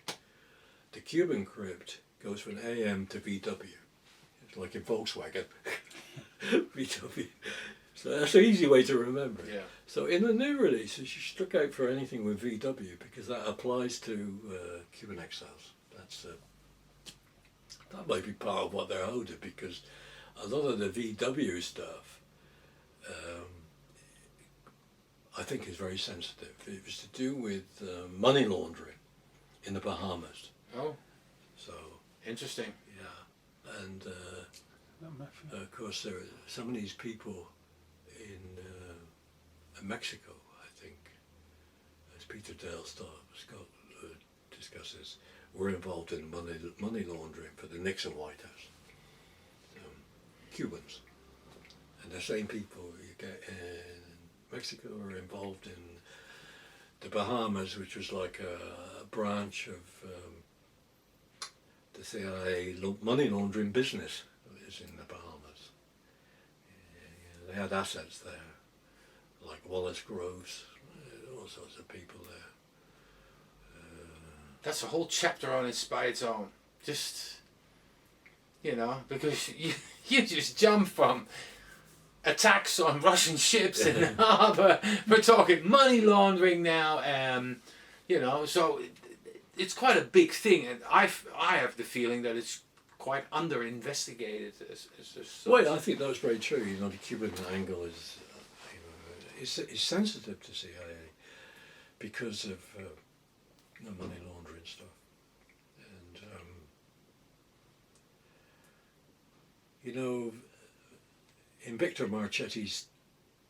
the Cuban crypt goes from AM to VW. It's like in Volkswagen, VW. So that's an easy way to remember it. Yeah. So in the new releases, you should look out for anything with VW, because that applies to Cuban exiles. That might be part of what they're owed, because a lot of the VW stuff I think is very sensitive. It was to do with money laundering in the Bahamas. Oh, So interesting. yeah, and Of course, there are some of these people in Mexico, I think, as Peter Dale Scott discusses, were involved in money laundering for the Nixon White House. Cubans. And the same people you get in Mexico are involved in the Bahamas, which was like a branch of the CIA money laundering business is in the Bahamas. They had assets there, like Wallace Groves, all sorts of people there. That's a whole chapter on it by its own. Just, because you just jump from attacks on Russian ships in the harbour. We're talking money laundering now, so it's quite a big thing, and I have the feeling that it's quite under-investigated. Well, I think that's very true. The Cuban angle is, is sensitive to CIA because of the money laundering stuff, and in Victor Marchetti's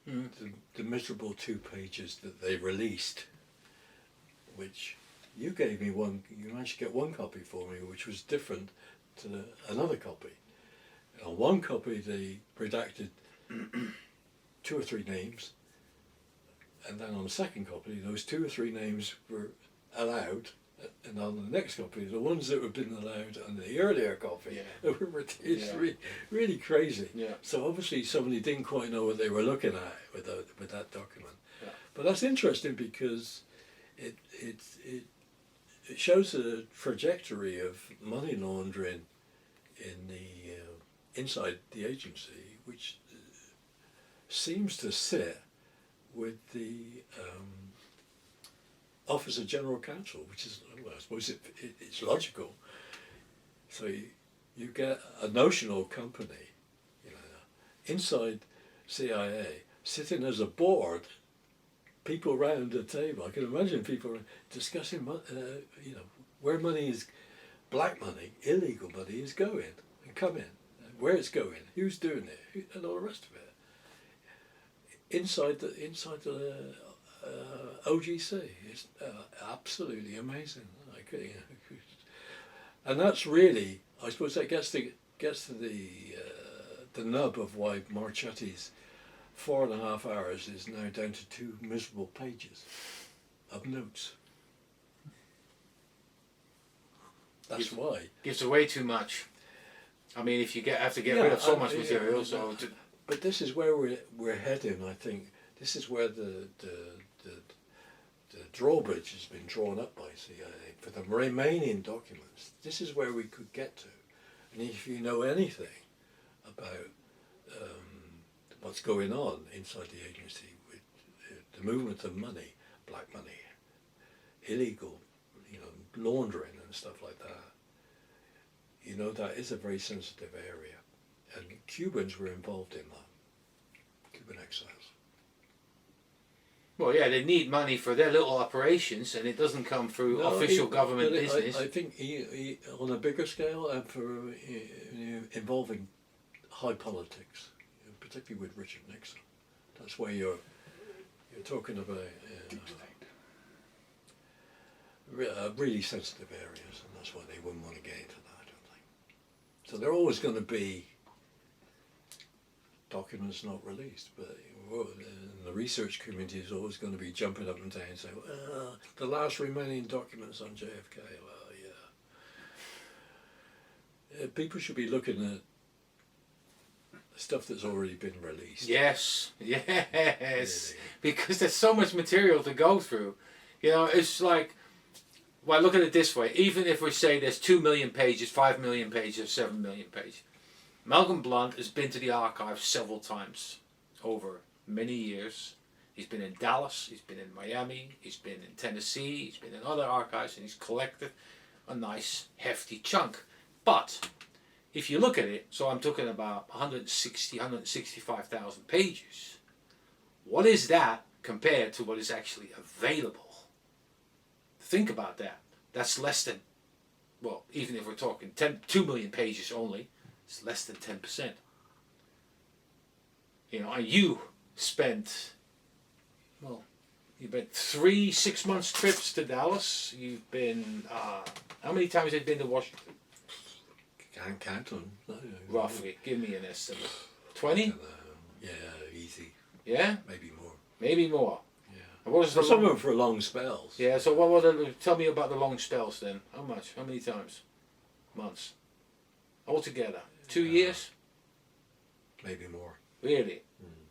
the miserable 2 pages that they released, which you gave me one, you managed to get one copy for me, which was different to another copy. On one copy they redacted 2 or 3 names, and then on the second copy those 2 or 3 names were allowed, and on the next copy the ones that had been allowed on the earlier copy were reduced. Really crazy. So obviously somebody didn't quite know what they were looking at with that document. But that's interesting because it shows the trajectory of money laundering in the inside the agency, which seems to sit with the Office of General Counsel, which is, I suppose it's logical. So you get a notional company, inside CIA, sitting as a board, people around the table. I can imagine people discussing, where money is, black money, illegal money is going and coming, where it's going, who's doing it, and all the rest of it. Inside the OGC. It's absolutely amazing. And that's really, I suppose, that gets to the nub of why Marchetti's 4.5 hours is now down to 2 miserable pages of notes. That's why. Gives away too much. I mean, if you have to get rid of so much material, But this is where we're heading. I think this is where the drawbridge has been drawn up by CIA for the remaining documents. This is where we could get to, and if you know anything about what's going on inside the agency with the movement of money, black money, illegal, laundering and stuff like that, that is a very sensitive area, and Cubans were involved in that. Cuban exiles. Well, yeah, they need money for their little operations, and it doesn't come through official government business. I think he, on a bigger scale, and for involving high politics, particularly with Richard Nixon. That's where you're talking about really sensitive areas, and that's why they wouldn't want to get into that, I don't think. So there are always going to be documents not released, but the research community is always going to be jumping up and down and saying, well, the last remaining documents on JFK, well, yeah. People should be looking at stuff that's already been released. Yes, Really. because there's so much material to go through. It's like, well, look at it this way. Even if we say there's 2 million pages, 5 million pages, 7 million pages, Malcolm Blunt has been to the archives several times over many years. He's been in Dallas, he's been in Miami, he's been in Tennessee, he's been in other archives, and he's collected a nice hefty chunk. But if you look at it, so I'm talking about 165,000 pages. What is that compared to what is actually available? Think about that. That's less than, well, even if we're talking 2 million pages only, it's less than 10%. You know, and you spent, well, you've been 3 6-month trips to Dallas. You've been, how many times have you been to Washington? Can't count them. No, Roughly, give me an estimate. 20? Yeah, easy. Yeah? Maybe more. Maybe more. Yeah. And what is the Some of them for long spells. Yeah, so what were tell me about the long spells then. How much? How many times? Months? Altogether? 2 years? Maybe more. Really?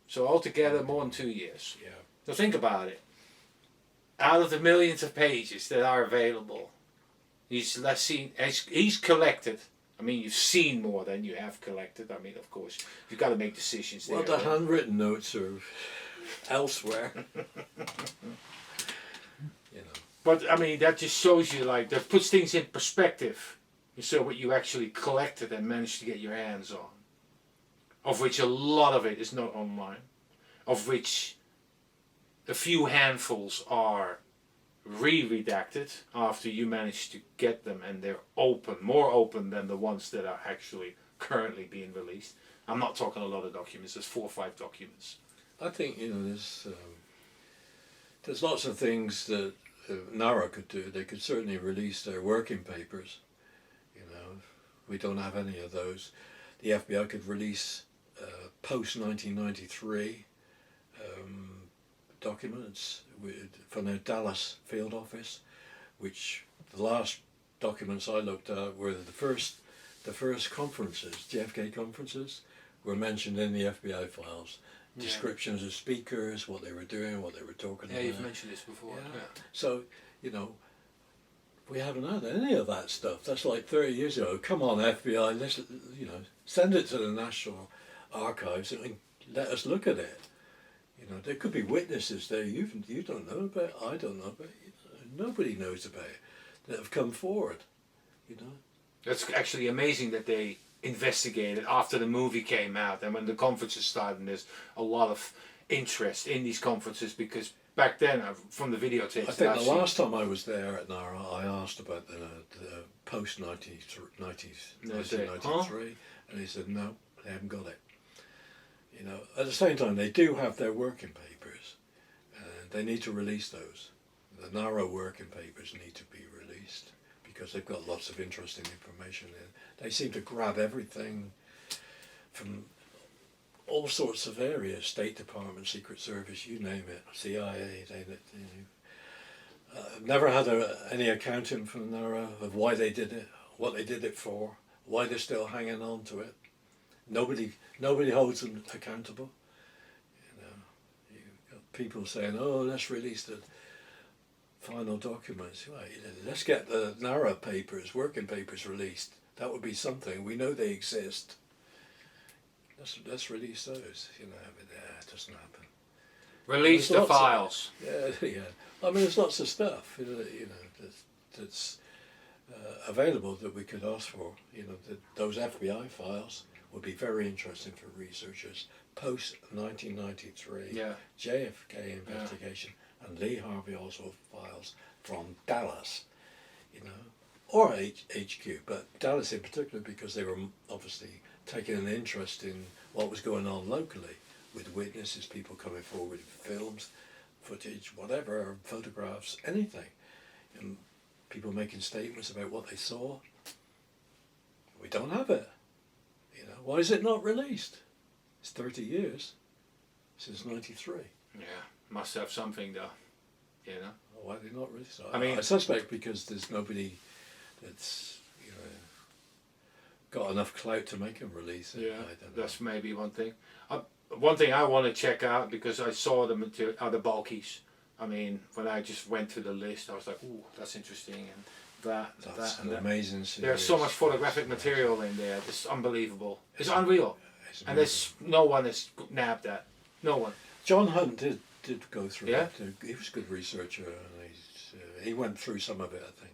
So altogether more than 2 years. Yeah. So think about it. Out of the millions of pages that are available, he's collected. I mean, you've seen more than you have collected. I mean, of course, you've got to make decisions there. Well, the handwritten notes are elsewhere. You know. But I mean, that just shows you, like, that puts things in perspective. You saw what you actually collected and managed to get your hands on. Of which a lot of it is not online. Of which a few handfuls are re-redacted after you manage to get them, and they're open, more open than the ones that are actually currently being released. I'm not talking a lot of documents, there's 4 or 5 documents. I think, you know, there's lots of things that NARA could do. They could certainly release their working papers. You know, we don't have any of those. The FBI could release post 1993 documents from their Dallas field office, which the last documents I looked at were the first conferences, JFK conferences, were mentioned in the FBI files. Yeah. Descriptions of speakers, what they were doing, what they were talking about. Yeah, you've mentioned this before. Yeah. Yeah. So, you know, we haven't had any of that stuff. That's like 30 years ago. Come on, FBI, let's, you know, send it to the National Archives and let us look at it. You know, there could be witnesses there you don't know about, I don't know about, you know, nobody knows about it, that have come forward, you know. That's actually amazing that they investigated after the movie came out, and when the conferences started, and there's a lot of interest in these conferences, because back then, from the videotapes, I think the last time I was there at NARA, I asked about the post 1993, and he said no, they haven't got it. You know, at the same time, they do have their working papers, and they need to release those. The NARA working papers need to be released because they've got lots of interesting information in. They seem to grab everything from all sorts of areas, State Department, Secret Service, you name it, CIA. I've never had any accounting from NARA of why they did it, what they did it for, why they're still hanging on to it. Nobody holds them accountable. You know, you've got people saying, "Oh, let's release the final documents." Right, let's get the NARA papers, working papers released. That would be something. We know they exist. Let's release those. You know, but it doesn't happen. Release the files. Yeah. I mean, there's lots of stuff. You know, that's available that we could ask for. You know, those FBI files would be very interesting for researchers. Post 1993, JFK investigation, and Lee Harvey Oswald files from Dallas. You know, or HQ, but Dallas in particular, because they were obviously taking an interest in what was going on locally, with witnesses, people coming forward with films, footage, whatever, photographs, anything, and people making statements about what they saw. We don't have it. You know, why is it not released? It's 30 years since '93. Yeah, must have something though. You know. Why are they not released? I mean, I suspect because there's nobody that's, you know, got enough clout to make them release it. Yeah, I don't know. that's maybe one thing. One thing I want to check out, because I saw the material, are the bulkies. I mean, when I just went through the list, I was like, "Ooh, that's interesting," and That's that, an and that. amazing series. There's so much photographic material in there. It's unbelievable. It's unreal, It's and there's no one has nabbed that. No one. John Hunt did go through Yeah? it. He was a good researcher, and he went through some of it, I think.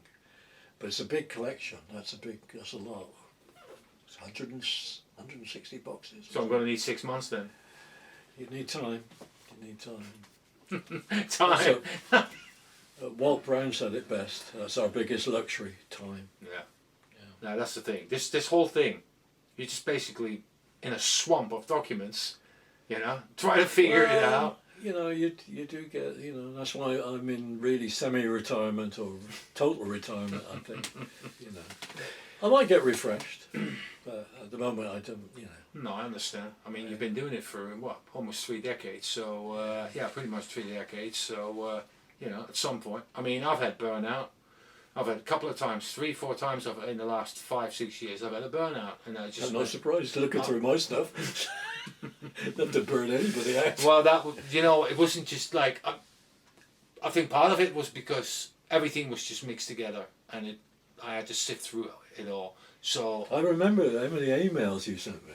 But it's a big collection. That's a lot. It's 160 boxes. So I'm going to need 6 months then. You need time. Time. Walt Brown said it best. That's our biggest luxury, time. Yeah. No, that's the thing. This whole thing, you're just basically in a swamp of documents, You know, try to figure it out. You know, you do get, you know, that's why I'm in really semi-retirement or total retirement, I think. You know, I might get refreshed, but at the moment I don't, you know. No, I understand. I mean, you've been doing it for what, almost 3 decades. So yeah, pretty much 3 decades. So you know, at some point, I mean, I've had burnout. I've had a couple of times, 3, 4 times in the last 5, 6 years, I've had a burnout, and I just. I'm not surprised looking through my stuff. Not to burn anybody out. Well, you know, it wasn't just like. I think part of it was because everything was just mixed together, and I had to sift through it all. So I remember how many emails you sent me.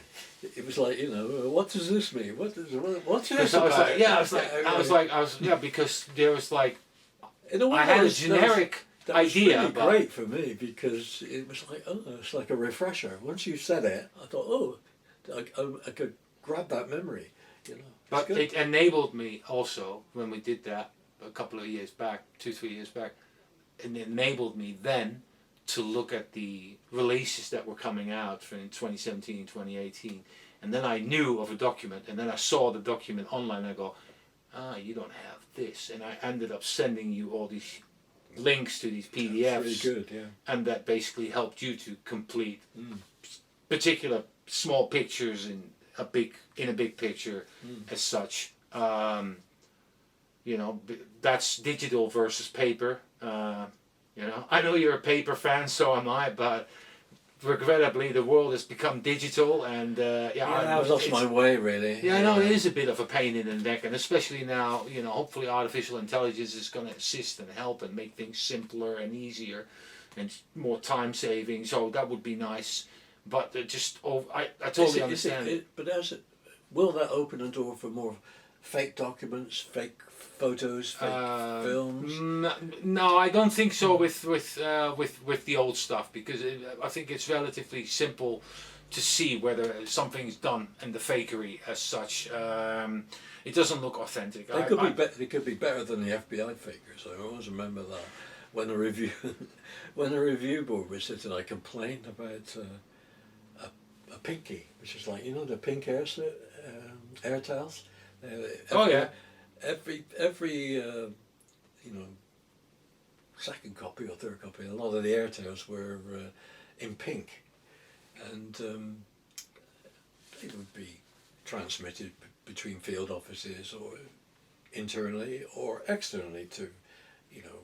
It was like, you know, what does this mean? What's this I was about? like, yeah, because there was like, In a way, I had a that was- generic that was idea. really about, great for me because it was like, oh, it's like a refresher. Once you said it, I thought, oh, I could grab that memory, you know. But good. it enabled me also when we did that a couple of years back, 2, 3 years back. It enabled me then to look at the releases that were coming out in 2017 and 2018, and then I knew of a document, and then I saw the document online. And I go, you don't have this, and I ended up sending you all these links to these PDFs, That's really good, yeah. and that basically helped you to complete particular small pictures in a big picture as such. You know, that's digital versus paper. You know, I know you're a paper fan, so am I, but regrettably the world has become digital, and I've lost my way really. Yeah, I know it is a bit of a pain in the neck, and especially now, you know, hopefully artificial intelligence is going to assist and help and make things simpler and easier and more time saving, so that would be nice. But I totally understand it. But will that open a door for more fake documents, fake photos, fake films? No, I don't think so with the old stuff, because I think it's relatively simple to see whether something's done in the fakery as such. It doesn't look authentic. They could be better than the FBI fakers. I always remember that when the review board was sitting, I complained about a pinky, which is like, you know, the pink AirTags. Every you know, second copy or third copy, a lot of the AirTags were in pink, and they would be transmitted between field offices or internally or externally to, you know,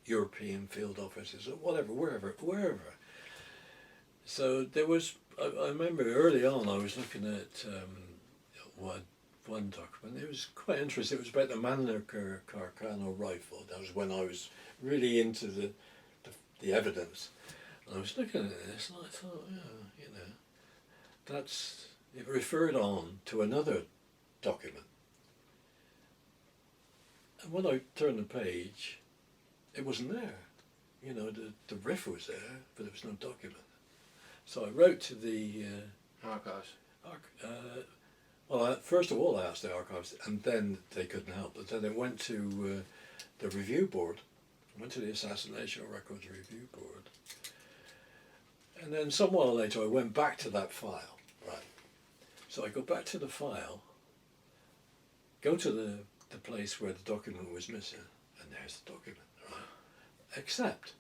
European field offices or whatever, wherever. So there was, I remember early on I was looking at one document. It was quite interesting. It was about the Mannlicher Carcano rifle. That was when I was really into the evidence. And I was looking at this and I thought, yeah, you know, it referred on to another document. And when I turned the page, it wasn't there. You know, the riff was there, but there was no document. So I wrote to the Archives. Well, first of all I asked the archives, and then they couldn't help. But then it went to the review board. I went to the Assassination Records Review Board. And then some while later I went back to that file. Right. So I go back to the file, go to the place where the document was missing, and there's the document. Right. Except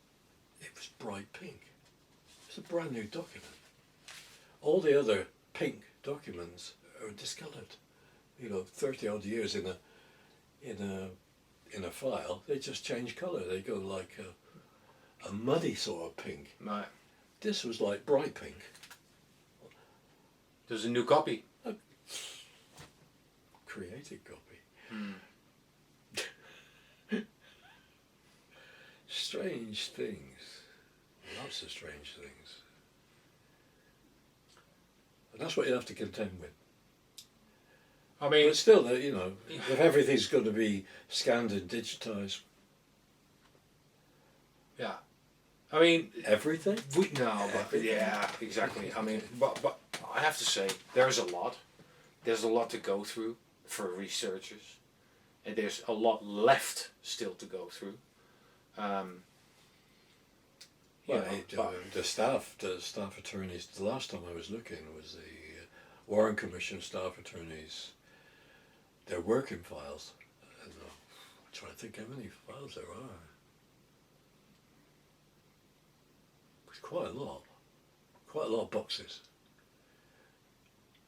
it was bright pink. It's a brand new document. All the other pink documents are discoloured. You know, 30 odd years in a file, they just change colour. They go like a muddy sort of pink. Right. This was like bright pink. There's a new copy. A created copy. Strange things. Lots of strange things. And that's what you have to contend with. I mean, But still, you know, if everything's going to be scanned and digitised, yeah. I mean, everything? but yeah, exactly. I mean, but I have to say, there's a lot. There's a lot to go through for researchers, and there's a lot left still to go through. Well, the staff attorneys. The last time I was looking was Warren Commission staff attorneys, their working files. And I'm trying to think how many files there are. It's quite a lot. Quite a lot of boxes.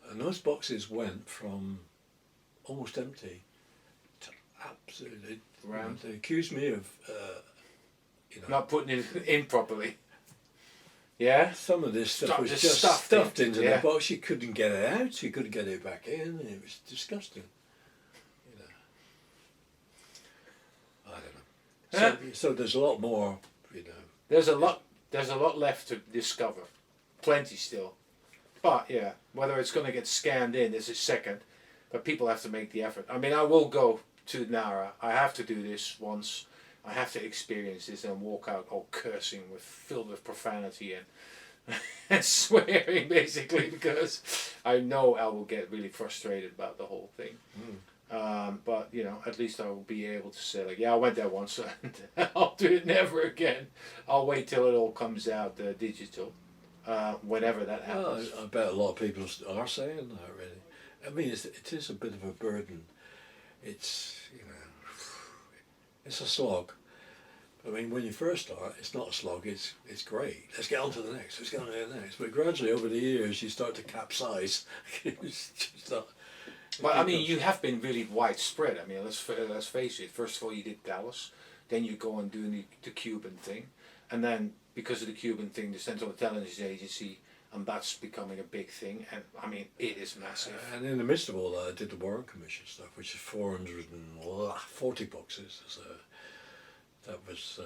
And those boxes went from almost empty to absolutely. Round. They accused me of, Not putting it in properly. Yeah? some of this stuff was Just just stuffed in. into Yeah. the box. You couldn't get it out. You couldn't get it back in. And it was disgusting. You know. I don't know. So there's a lot more. You know. There's a lot left to discover. Plenty still. But yeah, whether it's going to get scanned in is a second. But people have to make the effort. I mean, I will go to Nara. I have to do this once. I have to experience this and walk out all cursing, filled with profanity and and swearing, basically, because I know I will get really frustrated about the whole thing. But you know, at least I will be able to say, like, yeah, I went there once, and I'll do it never again. I'll wait till it all comes out digital, whenever that Well, happens. I bet a lot of people are saying that, really. I mean, it is a bit of a burden. It's, you know, it's a slog. I mean, when you first start, it's not a slog, it's great. Let's get on to the next, let's get on to the next. But gradually, over the years, you start to capsize. It's just not... But I mean, you have been really widespread. I mean, let's face it. First of all, you did Dallas, then you go and do the Cuban thing, and then because of the Cuban thing, the Central Intelligence Agency, and that's becoming a big thing. And I mean, it is massive. And in the midst of all that, I did the Warren Commission stuff, which is 440 boxes. So that was,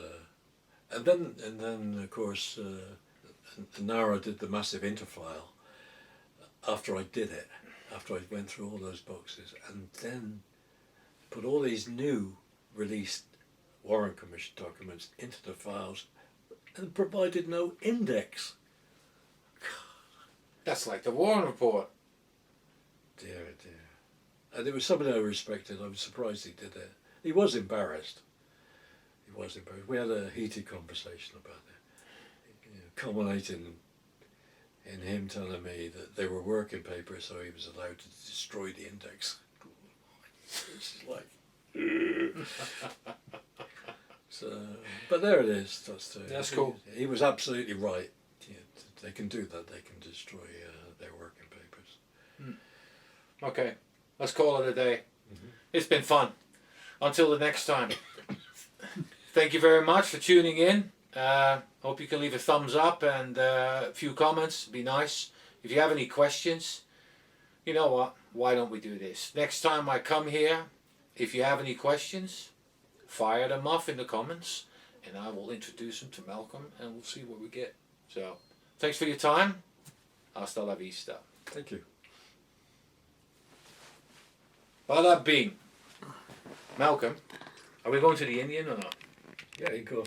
and then of course, Nara did the massive interfile after I did it. After I went through all those boxes, and then put all these new released Warren Commission documents into the files and provided no index. That's like the Warren Report. Dear, dear. And it was somebody I respected. I was surprised he did it. He was embarrassed. He was embarrassed. We had a heated conversation about it, you know, culminating in him telling me that they were working papers, so he was allowed to destroy the index. It's like... So, but there it is. That's cool. He was absolutely right. Yeah, they can do that. They can destroy their working papers. Okay, let's call it a day. Mm-hmm. It's been fun. Until the next time. Thank you very much for tuning in. Hope you can leave a thumbs up and a few comments. Be nice. If you have any questions, you know what? Why don't we do this? Next time I come here, if you have any questions, fire them off in the comments, and I will introduce them to Malcolm, and we'll see what we get. So, thanks for your time. Hasta la vista. Thank you. Bada bing. Malcolm, are we going to the Indian or not? Yeah, you go.